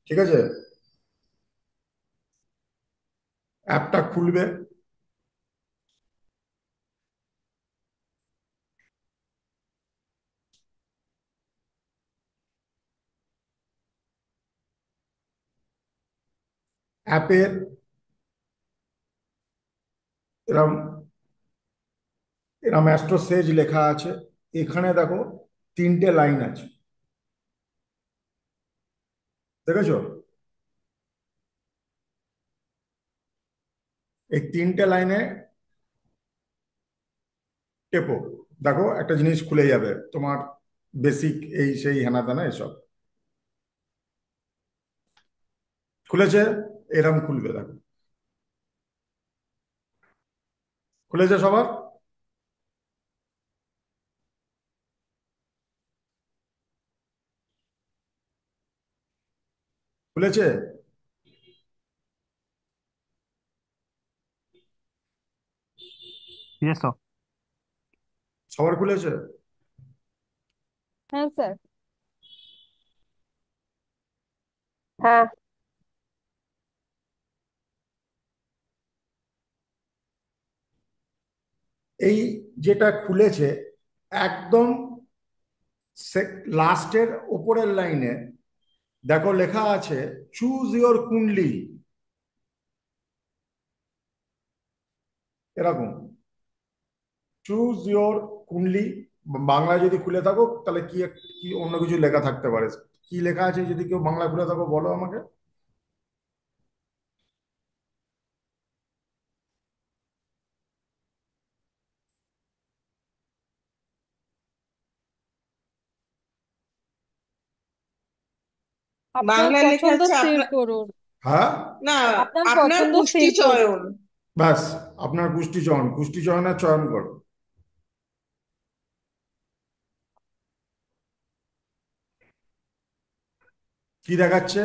ঠিক আছে। অ্যাপটা খুলবে, অ্যাপের এরম এরম অ্যাস্ট্রো সেজ লেখা আছে। এখানে দেখো 3টে লাইন আছে, দেখেছো? এই 3টে লাইনে টেপো, দেখো একটা জিনিস খুলে যাবে তোমার, বেসিক এই সেই হেনা তেনা এসব খুলেছে। এরম খুলবে, দেখো খুলেছে সবার? খুলেছে? Yes, sir. সবার খুলেছে? হ্যাঁ স্যার। হ্যাঁ। এই যেটা খুলেছে একদম লাস্টের ওপরের লাইনে দেখো লেখা আছে চুজ ইওর কুণ্ডলি, এরকম চুজ ইওর কুণ্ডলি। বাংলায় যদি খুলে থাকো তাহলে কি কি অন্য কিছু লেখা থাকতে পারে? কি লেখা আছে যদি কেউ বাংলা খুলে থাকো বলো আমাকে। আপনার বাংলায় লেখা পছন্দ আছে স্থির আপনার, করুন। হ্যাঁ, না, আপনার আপনার পছন্দ কুষ্টি স্থির করুন। চয়ন। ব্যাস, আপনার কুষ্টি চয়ন, কুষ্টি চয়নের চয়ন করো। কি দেখাচ্ছে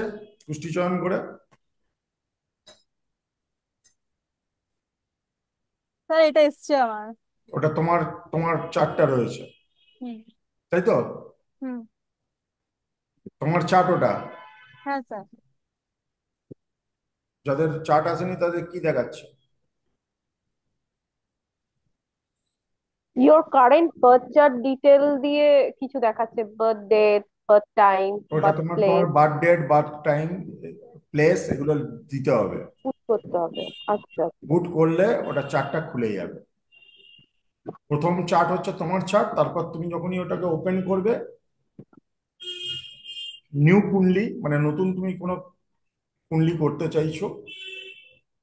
কুষ্টি চয়ন করে? স্যার এটা এসছে আমার। ওটা তোমার, তোমার চারটা রয়েছে, হুম। তাই তো? হুম। তোমার চার্ট ওটা। হ্যাঁ স্যার। যাদের চার্ট আসেনি তাদের কি দেখাচ্ছে? Your current birth chart detail দিয়ে কিছু দেখাচ্ছে, বার্থ ডেট, বার্থ টাইম, ওটা বার্থ তোমার, প্লেস। তোমার birth date, birth time, place এগুলো দিতে হবে। পুট করতে হবে। আচ্ছা। বুট করলে ওটা চার্টটা খুলে যাবে। প্রথম চার্ট হচ্ছে তোমার চার্ট, তারপর তুমি যখনই ওটাকে ওপেন করবে, নিউ কুণ্ডলি মানে নতুন তুমি কোনো কুণ্ডলি করতে চাইছো,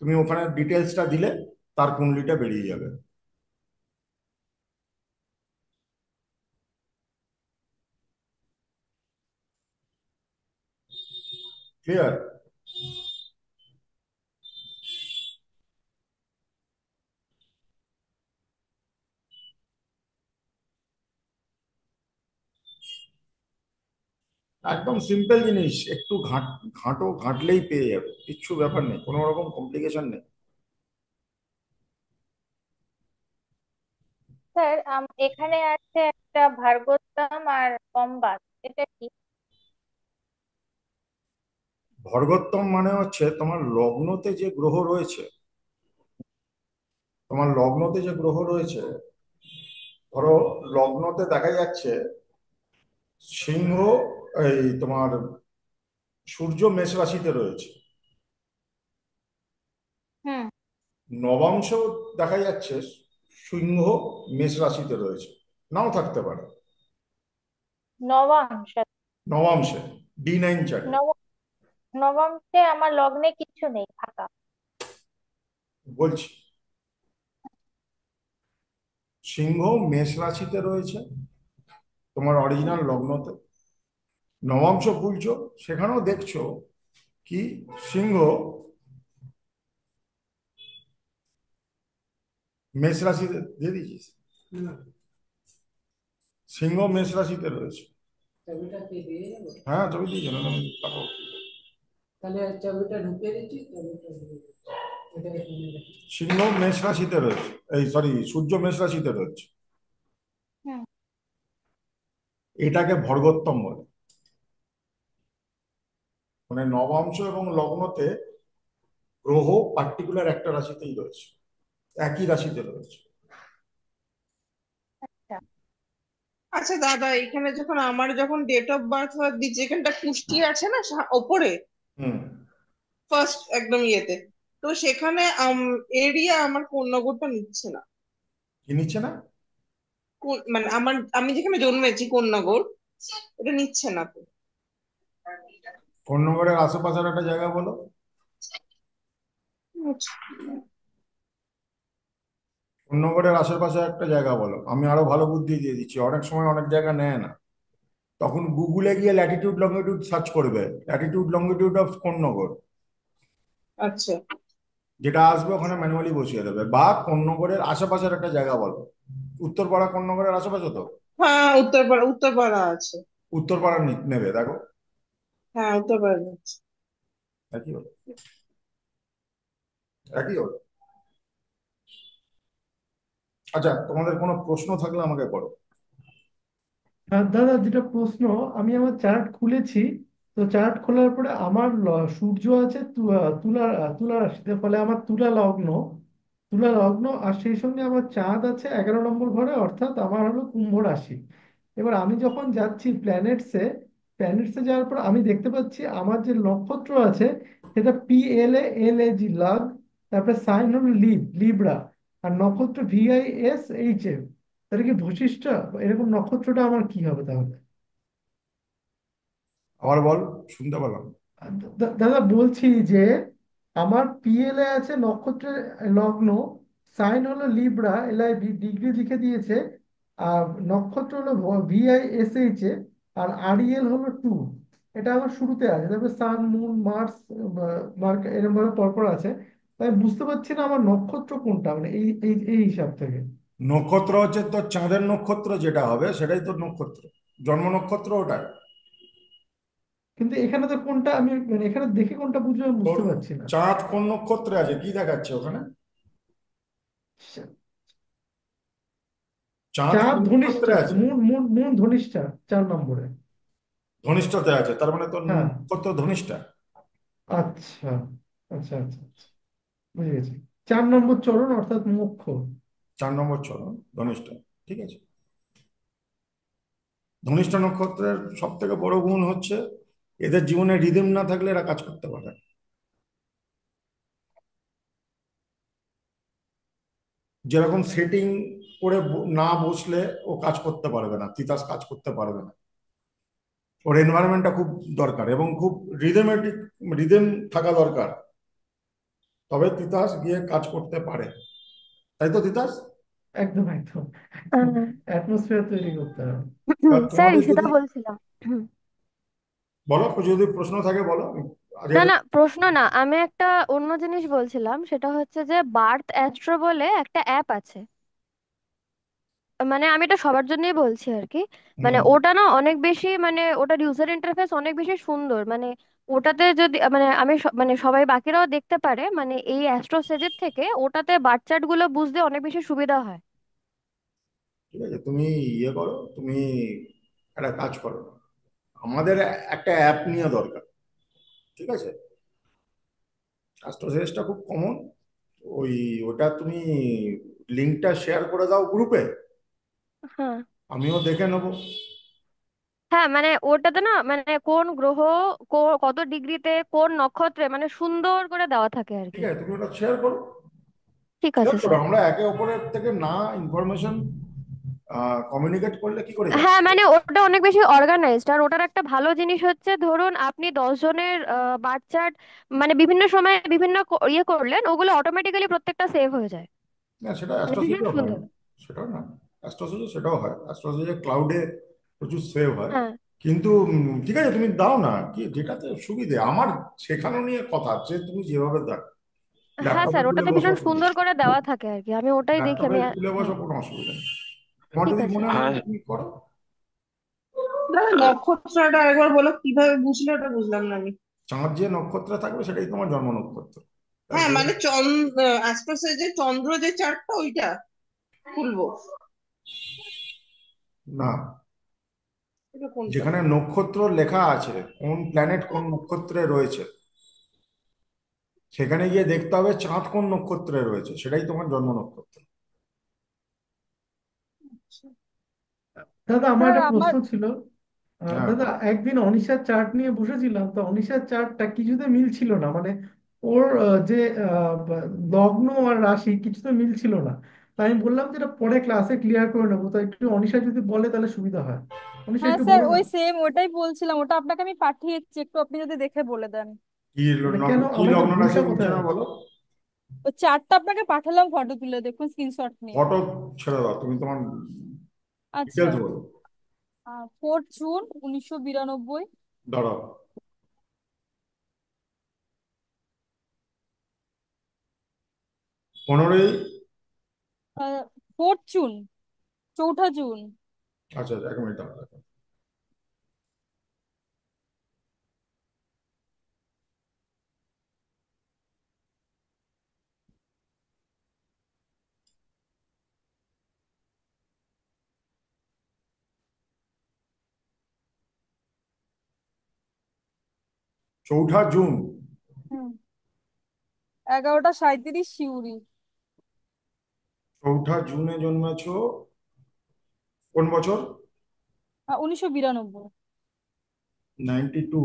তুমি ওখানে ডিটেলসটা দিলে তার কুণ্ডলিটা বেরিয়ে যাবে। ক্লিয়ার? একদম সিম্পল জিনিস, একটু ঘাঁটো, ঘাঁটলেই পেয়ে যাবে, কিচ্ছু ব্যাপার নেই, কোনো রকম কমপ্লিকেশন নেই। স্যার এখানে আছে একটা ভার্গোত্তম আর কম্বাস, এটা কি? ভর্গোত্তম মানে হচ্ছে তোমার লগ্নতে যে গ্রহ রয়েছে, তোমার লগ্নতে যে গ্রহ রয়েছে, ধরো লগ্নতে দেখা যাচ্ছে সিংহ, এই তোমার সূর্য মেষ রাশিতে রয়েছে, হুম। নবাংশ দেখা যাচ্ছে সিংহ মেষ রাশিতে রয়েছে, নাও থাকতে পারে। নবাংশ। নবাংশে D9 চার্টে নব নবমতে আমার লগ্নে কিছু নেই, ফাঁকা। বলছি, সিংহ মেষ রাশিতে রয়েছে তোমার অরিজিনাল লগ্নতে, নবাংশ খুলছো সেখানেও দেখছো কি সিংহ মেষ রাশিতে দিয়ে দিয়েছিস, সিংহ মেষ রাশিতে রয়েছে। হ্যাঁ ছবি দিয়েছে না, আমি তারপর সিংহ মেষ রাশিতে রয়েছে, এই সরি সূর্য মেষ রাশিতে রয়েছে, হুম। এটাকে ভর্গোত্তম বলে। মানে নবাংশ এবং লগ্নতে গ্রহ পার্টিকুলার একটা রাশিতেই রয়েছে, একই রাশিতে রয়েছে। আচ্ছা। আচ্ছা দাদা, এখানে যখন আমার যখন ডেট অফ বার্থ দিচ্ছে, এখানটা কুষ্টি আছে না ওপরে, হুম। ফার্স্ট একদম ইয়েতে, তো সেখানে এরিয়া আমার কোন নগরটা নিচ্ছে না। কি নিচ্ছে না? মানে আমি যেখানে জন্মেছি কোন নগর, এটা নিচ্ছে না তো। কোন নগরের আশেপাশের একটা জায়গা বলো। আচ্ছা। কোন নগরের আশেপাশে একটা জায়গা বলো, আমি আরো ভালো বুদ্ধি দিয়ে দিচ্ছি, অনেক সময় অনেক জায়গা নেয় না। তখন গুগলে গিয়ে ল্যাটিটিউড লঙ্গিটিউড সার্চ করবে, ল্যাটিটিউড লঙ্গিটিউড অফ কোন নগর, আচ্ছা। যেটা আসবে ওখানে ম্যানুয়ালি বসিয়ে দেবে। বা কোন নগরের আশেপাশের একটা জায়গা বলো। উত্তরপাড়া কোন নগরের আশেপাশে তো? হ্যাঁ, উত্তরপাড়া, উত্তরপাড়া আছে। উত্তরপাড়া নেবে, দেখো হ্যাঁ, উত্তরপাড়া আছে। একই হলো, একই হলো। আচ্ছা, তোমাদের কোনো প্রশ্ন থাকলে আমাকে করো। আর দাদা যেটা প্রশ্ন, আমি আমার চার্ট খুলেছি, তো চার্ট খোলার পরে আমার সূর্য আছে তুলা তুলা রাশিতে, ফলে আমার তুলা লগ্ন, আর সেই সঙ্গে আমার চাঁদ আছে 11 নম্বর ঘরে, অর্থাৎ আমার হলো কুম্ভ রাশি। এবার আমি যখন যাচ্ছি প্ল্যানেটসে যাওয়ার পর আমি দেখতে পাচ্ছি আমার যে নক্ষত্র আছে সেটা PLALAG, লাগ, তারপরে সাইন হলো লিব্রা, আর নক্ষত্র VISHF। তাহলে কি বৈশিষ্ট্য, এরকম নক্ষত্রটা আমার কি হবে তাহলে? আবার বল, শুনতে পেলাম। দাদা বলছি যে আমার PLA আছে নক্ষত্রের লগ্ন, সাইন হলো লিব্রা, LIB, ডিগ্রি লিখে দিয়েছে, আর নক্ষত্র হলো VISH, আর REL হলো 2। এটা আমার শুরুতে আছে, তারপরে সান, মুন, মার্স, মার্ক, এরকম ভাবে পরপর আছে। তাই বুঝতে পারছি না আমার নক্ষত্র কোনটা, মানে এই এই এই হিসাব থেকে। নক্ষত্র হচ্ছে তোর চাঁদের নক্ষত্র, যেটা হবে সেটাই তোর নক্ষত্র, জন্ম নক্ষত্র ওটাই। কিন্তু এখানে তো কোনটা আমি, মানে এখানে দেখে কোনটা বুঝবো আমি তোর বুঝতে পারছি না। চাঁদ কোন নক্ষত্রে আছে কি দেখাচ্ছে ওখানে? চাঁদ চাঁদ কোন নক্ষত্রে ধনিষ্ঠা, আছে? মুন মুন মুন ধনিষ্ঠা 4 নম্বরে। ধনিষ্ঠাতে আছে, তার মানে তোর হ্যাঁ। নক্ষত্র ধনিষ্ঠা। আচ্ছা, আচ্ছা, আচ্ছা, আচ্ছা, বুঝে গেছি। 4 নম্বর চরণ অর্থাৎ মোক্ষ। 4 নম্বর চরণ ধনিষ্ঠা, ঠিক আছে। ধনিষ্ঠা নক্ষত্রের সব থেকে বড় গুণ হচ্ছে এদের জীবনে রিদম না থাকলে এরা কাজ করতে পারে না। যেরকম সেটিং করে না বসলে ও কাজ করতে পারবে না, তিতাস কাজ করতে পারবে না। ওর এনভায়রনমেন্টটা খুব দরকার এবং খুব রিদমেটিক, রিদম থাকা দরকার, তবে তিতাস গিয়ে কাজ করতে পারে। তাই তো তিতাস? একদম, একদম, একদম আহ, অ্যাটমসফিয়ার তৈরি করতে হবে। এবার স্যার তোমাদের ঈশিতা যদি বলছিলাম। বলো, যদি প্রশ্ন থাকে বলো, আগে না আগে। না, প্রশ্ন না, আমি একটা অন্য জিনিস বলছিলাম, সেটা হচ্ছে যে বার্থ অ্যাস্ট্রো বলে একটা অ্যাপ আছে। মানে আমি এটা সবার জন্যই বলছি আর কি। মানে হুম। ওটা না অনেক বেশি, মানে ওটার ইউজার ইন্টারফেস অনেক বেশি সুন্দর। মানে ওটাতে যদি মানে আমি মানে সবাই বাকিরাও দেখতে পারে, মানে এই অ্যাস্ট্রো সেজের থেকে ওটাতে বার চার্ট গুলো বুঝতে অনেক বেশি সুবিধা হয়। ঠিক আছে, তুমি ইয়ে করো, তুমি একটা কাজ করো, আমাদের একটা অ্যাপ নিয়ে দরকার, ঠিক আছে? অ্যাস্ট্রোসেসটা খুব কমন, ওই ওটা তুমি লিঙ্কটা শেয়ার করে দাও গ্রুপে, হ্যাঁ, আমিও দেখে নেবো। হ্যাঁ, মানে ওটাতে না মানে কোন গ্রহ কত ডিগ্রিতে কোন নক্ষত্রে মানে সুন্দর করে দেওয়া থাকে আর ঠিক কি। আছে, তুমি ওটা শেয়ার করো, ঠিক শেয়ার আছে করো, স্যার। আমরা একে অপরের থেকে না ইনফরমেশন কমিউনিকেট করলে কি করে যাবে? হ্যাঁ, মানে ওটা অনেক বেশি অর্গানাইজড। আর ওটার একটা ভালো জিনিস হচ্ছে, ধরুন আপনি 10 জনের বার চার্ট মানে বিভিন্ন সময়ে বিভিন্ন ইয়ে করলেন, ওগুলো অটোমেটিক্যালি প্রত্যেকটা সেভ হয়ে যায়। না, সেটা মানে ভীষণ অ্যাস্ট্রোসেজও হয়, সুন্দর। সেটাও না, অ্যাস্ট্রোসেজে সেটাও হয়, অ্যাস্ট্রোসেজে ক্লাউডে প্রচুর সেভ হয়। হ্যাঁ, কিন্তু ঠিক আছে, তুমি দাও না, কি যেটাতে সুবিধে আমার শেখানো নিয়ে কথা, যে তুমি যেভাবে দাও, হ্যাঁ ল্যাপটপে স্যার, খুলে ওটাতে বসো, ভীষণ সুন্দর করে দেওয়া থাকে আর কি, আমি ওটাই দেখি ল্যাপটপে আমি। খুলে বসো, হ্যাঁ, কোনো অসুবিধা নেই। তোমার ঠিক যদি আছে। মনে হয় আর তুমি করো। দাদা নক্ষত্রটা একবার বলো, কিভাবে বুঝলে, ওটা বুঝলাম না আমি। চাঁদ যে নক্ষত্রে থাকবে সেটাই তোমার জন্ম নক্ষত্র। হ্যাঁ, তারপরে মানে আশপাশে যে চন্দ্র যে চারটা ওইটা খুলবো? না, এটা কোনটা? যেখানে নক্ষত্র লেখা আছে, কোন প্ল্যানেট কোন নক্ষত্রে রয়েছে, সেখানে গিয়ে দেখতে হবে চাঁদ কোন নক্ষত্রে রয়েছে, সেটাই তোমার জন্ম নক্ষত্র। দাদা আমার স্যার একটা আমার প্রশ্ন ছিল। হ্যাঁ, দাদা বলো। একদিন অনিশার চার্ট নিয়ে বসেছিলাম, তো অনিশার চার্টটা কিছুতে মিলছিল না, মানে ওর যে লগ্ন আর রাশি কিছু তো মিল ছিল না। তাই আমি বললাম যে এটা পরে ক্লাসে ক্লিয়ার করে নেবো, তো একটু অনিশা যদি বলে তাহলে সুবিধা হয়। অনিশা হ্যাঁ একটু স্যার, বলো না। ওই সেম ওটাই বলছিলাম, ওটা আপনাকে আমি পাঠিয়েছি, একটু আপনি যদি দেখে বলে দেন। কি মানে কেন কি আমাদের লগ্ন রাশি ভুলটা মিলছে কোথায় না হচ্ছে? বলো। ওই চারটা আপনাকে পাঠালাম, ফটো তুলে দেখুন, স্ক্রিনশট নিয়ে। ফটো ছেড়ে দাও, তুমি তোমার আচ্ছা। ডিটেলস বলো। 4 জুন 1992। দাঁড়াও, 15ই। 4 জুন, 4ঠা জুন। আচ্ছা আচ্ছা, 1 মিনিট দাঁড়াও। 4ঠা জুন। হুম। 11টা 37 শিউরি। 4ঠা জুনে জন্মেছো। কোন বছর? 1992। 92।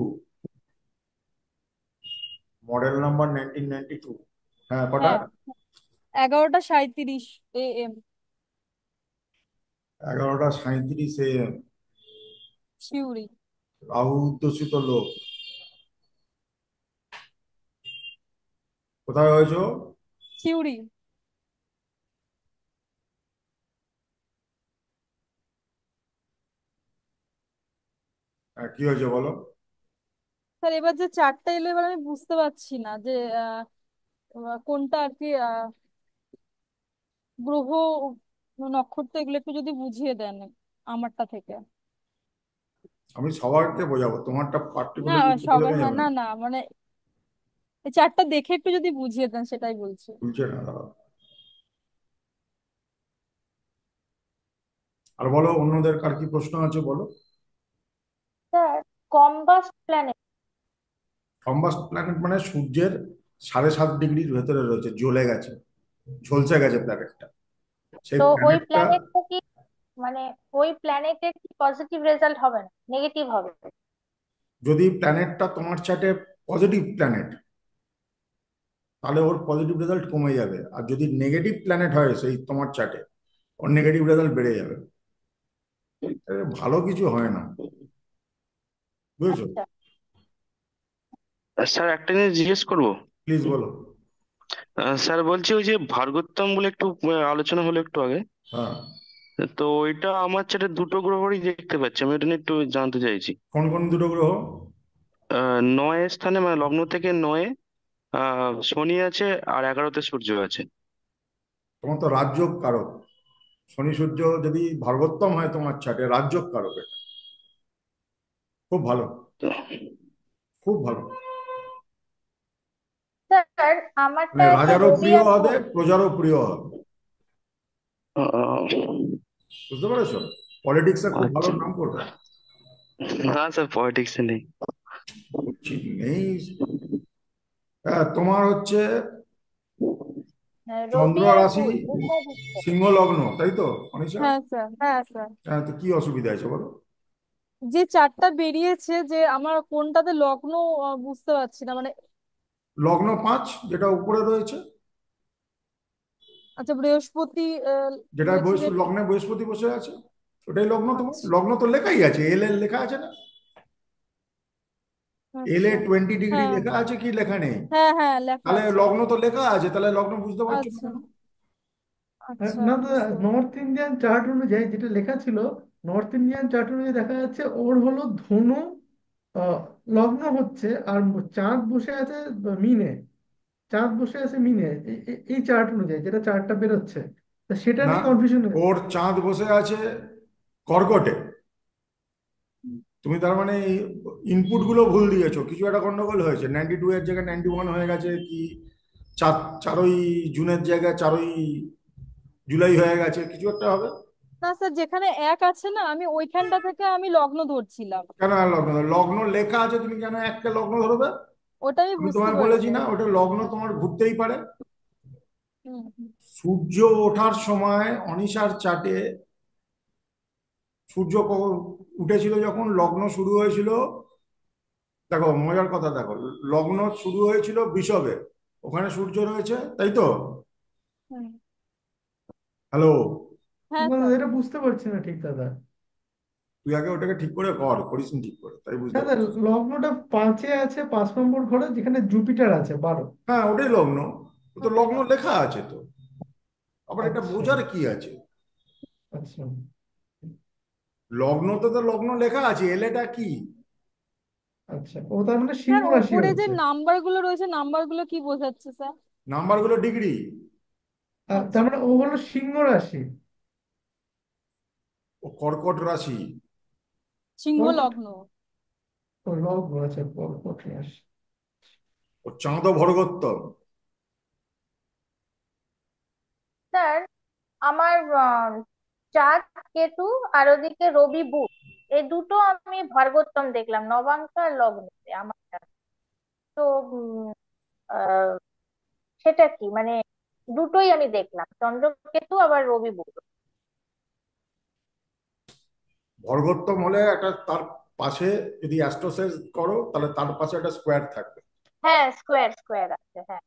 Model number 1992। হ্যাঁ, কটা? হ্যাঁ, 11টা 37 AM। 11টা 37 AM। শিউরি। রাহু দূষিত লোক। কোথায় হয়েছো? শিউরি। কি হয়েছে বলো। স্যার এবার যে চারটা এলো, এবার আমি বুঝতে পারছি না যে কোনটা আর কি গ্রহ, নক্ষত্র, এগুলো একটু যদি বুঝিয়ে দেন আমারটা থেকে। আমি সবাইকে বোঝাবো, তোমারটা না পার্টিকুলারলি সবাই, বোঝালে হ্যাঁ, যাবে না না। না মানে এই চারটা দেখে একটু যদি বুঝিয়ে দেন, সেটাই বলছি। বুঝছে না, দাঁড়াও। আর বলো, অন্যদের কার কি প্রশ্ন আছে বলো। Sir, combust planet. Combust planet মানে সূর্যের 7.5 ডিগ্রির ভেতরে রয়েছে, জ্বলে গেছে, ঝলসে গেছে প্ল্যানেটটা। সেই তো ওই প্ল্যানেটটা, প্ল্যানেটটা কি, মানে ওই প্ল্যানেটের কি পজিটিভ রেজাল্ট হবে না, নেগেটিভ হবে? যদি প্ল্যানেটটা তোমার চার্টে পজিটিভ প্ল্যানেট, তাহলে ওর পজিটিভ রেজাল্ট কমে যাবে। আর যদি নেগেটিভ প্ল্যানেট হয় সেই তোমার চার্টে, ওর নেগেটিভ রেজাল্ট বেড়ে যাবে। ভালো কিছু হয় না, বুঝেছো? আচ্ছা। স্যার একটা জিনিস জিজ্ঞেস করবো। প্লিজ বলো। স্যার বলছি, ওই যে ভার্গোত্তম বলে একটু আলোচনা হলো একটু আগে, হ্যাঁ। তো ওইটা আমার ছেলে দুটো গ্রহরই দেখতে পাচ্ছি, আমি ওটা নিয়ে একটু জানতে চাইছি। কোন কোন দুটো গ্রহ? 9 স্থানে, মানে লগ্ন থেকে 9-এ শনি আছে, আর 11তে সূর্য আছে। তোমার তো রাজযোগ কারক। শনি সূর্য যদি ভার্গোত্তম হয় তোমার চার্টে, রাজযোগ কারক এটা। খুব ভালো, তো খুব ভালো। স্যার, মানে আমারটায় তো রাজারও রবি প্রিয় আছে। হবে, প্রজারও প্রিয় হবে। আহ, বুঝতে পেরেছো? পলিটিক্সে খুব ভালো আচ্ছা। নাম করবে। না স্যার, পলিটিক্সে নেই। বলছি নেই। তোমার হচ্ছে চন্দ্র রবি আর রাশি, বুধ উভয় দিচ্ছে। সিংহ লগ্ন, তাই তো অনিশা? হ্যাঁ স্যার, হ্যাঁ স্যার। তো কি অসুবিধা আছে বলো। যে চারটা বেরিয়েছে, যে আমার কোনটাতে লগ্ন বুঝতে পারছি না মানে। লগ্ন 5 যেটা উপরে রয়েছে, আচ্ছা, বৃহস্পতি যেটা রয়েছে যেটা। লগ্নে বৃহস্পতি বসে আছে, ওটাই লগ্ন। তোমার আচ্ছা, লগ্ন তো লেখাই আছে, এল এর লেখা আছে না? এল এ আচ্ছা। 20 ডিগ্রি হ্যাঁ, লেখা আছে কি লেখা নেই? হ্যাঁ, হ্যাঁ, লেখা তাহলে আছে। লগ্ন তো লেখা আছে, তাহলে লগ্ন বুঝতে পারছো না আচ্ছা, কেন? আচ্ছা, না দাদা, বুঝতে পারছি। নর্থ ইন্ডিয়ান চার্ট অনুযায়ী যেটা লেখা ছিল, নর্থ ইন্ডিয়ান চার্ট অনুযায়ী দেখা যাচ্ছে ওর হলো ধনু আহ, লগ্ন হচ্ছে, আর চাঁদ বসে আছে মিনে। চাঁদ বসে আছে মিনে, এই চার্ট অনুযায়ী যেটা চার্টটা বেরোচ্ছে, তা সেটা না, নিয়ে কনফিউশন। ওর চাঁদ বসে আছে কর্কটে। তুমি তার মানে ইনপুট গুলো ভুল দিয়েছো, কিছু একটা গন্ডগোল হয়েছে। 92 এর জায়গায় 91 হয়ে গেছে কি, 4ই জুনের জায়গায় 4ই জুলাই হয়ে গেছে, কিছু একটা হবে। না স্যার, যেখানে এক আছে না, আমি ওইখানটা থেকে আমি লগ্ন ধরছিলাম। কেন আর লগ্ন লগ্ন লেখা আছে, তুমি কেন একটা লগ্ন ধরবে? ওটা আমি আমি বুঝতে তোমায় বলেছি পারিনি। না, ওটা লগ্ন তোমার ঘুরতেই পারে। হুম, হুম। সূর্য ওঠার সময় অনিশার চার্টে, সূর্য উঠেছিল যখন লগ্ন শুরু হয়েছিল দেখো মজার কথা দেখো, লগ্ন শুরু হয়েছিল বিষবে, ওখানে সূর্য রয়েছে, তাই তো? হুম। হ্যালো? হ্যাঁ না, স্যার। এটা বুঝতে পারছি না ঠিক দাদা। তুই আগে ওটাকে ঠিক করে করিস নি ঠিক করে, তাই বুঝতে দাদা পারছিস। লগ্নটা 5-এ আছে, 5 নম্বর ঘরে, যেখানে জুপিটার আছে 12। হ্যাঁ ওটাই লগ্ন, ও তো ওটাই লগ্ন লগ্ন। লেখা আছে তো, আবার এটা আচ্ছা বোঝার কি আছে? আচ্ছা লগ্নতে তো লগ্ন লেখা আছে, এলেটা কি? আচ্ছা, ও তার মানে স্যার সিংহ রাশি ওপরে যে হচ্ছে। নাম্বার গুলো রয়েছে নাম্বার গুলো কি বোঝাচ্ছে স্যার? নাম্বারগুলো ডিগ্রি। তার আচ্ছা। মানে ও হলো সিংহ রাশি। ও কর্কট রাশি। সিংহ কর্কট। লগ্ন। ও লগ্ন, আচ্ছা কর্কট রাশি। ও চাঁদ ভরগোত্তম। স্যার আমার চাঁদ কেতু আর ওদিকে রবি বুধ, এই দুটো আমি ভার্গোত্তম দেখলাম নবাংশ আর লগ্নতে আমার চাঁদ। তো উম, আহ, সেটা কি মানে দুটোই আমি দেখলাম, চন্দ্রকেতু আবার রবি বুধ। ভরগোত্তম হলে একটা তার পাশে, যদি অ্যাস্ট্রোসেস করো তাহলে তার পাশে একটা স্কোয়ার থাকবে। হ্যাঁ স্কোয়ার স্কোয়ার আছে, হ্যাঁ।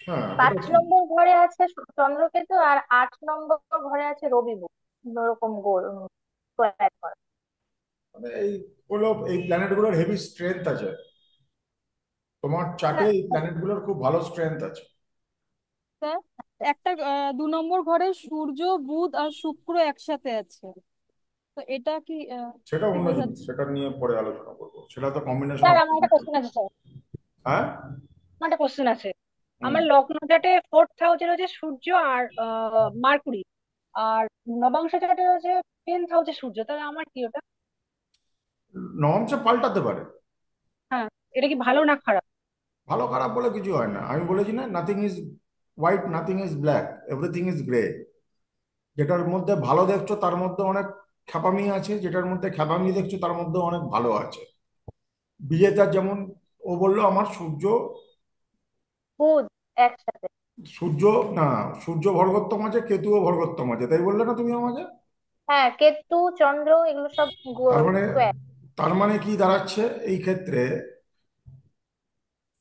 হ্যাঁ ওটা 5 নম্বর ঘরে আছে চন্দ্রকেতু আর 8 নম্বর ঘরে আছে রবি বুধ, ওরকম গোল স্কোয়ার করা। মানে এই হলো, এই প্ল্যানেট গুলোর হেভি স্ট্রেংথ আছে, তোমার চার্টে স্যার এই প্ল্যানেট গুলোর খুব ভালো স্ট্রেংথ আছে। স্যার, একটা 2 নম্বর ঘরে সূর্য বুধ আর শুক্র একসাথে আছে, তো এটা কি সেটা কি অন্য জিনিস, বোঝাচ্ছে? সেটা নিয়ে পরে আলোচনা করবো, সেটা তো কম্বিনেশন স্যার অফ। আমার একটা কোশ্চেন আছে স্যার, হ্যাঁ। আমার একটা কোশ্চেন আছে। হুম। আমার লগ্ন চার্টে 4th হাউসে রয়েছে সূর্য আর মার্কুরি, আর নবাংশ চার্টে রয়েছে 10th হাউসে সূর্য, তাহলে আমার কি ওটা? নবম পাল্টাতে পারে। হ্যাঁ, এটা কি ভালো না খারাপ? ভালো খারাপ বলে কিছু হয় না, আমি বলেছি না, nothing is white, nothing is black, everything is grey. যেটার মধ্যে ভালো দেখছো তার মধ্যে অনেক খ্যাপামি আছে, যেটার মধ্যে খ্যাপামি দেখছো তার মধ্যে অনেক ভালো আছে। বিজেতার যেমন, ও বললো আমার সূর্য, বুধ একসাথে। সূর্য না, সূর্য ভরগোত্তম আছে, কেতুও ভরগোত্তম আছে, তাই বললে না তুমি আমাকে? হ্যাঁ কেতু চন্দ্র এগুলো সব তার মানে, স্কোয়ার। তার মানে কি দাঁড়াচ্ছে এই ক্ষেত্রে,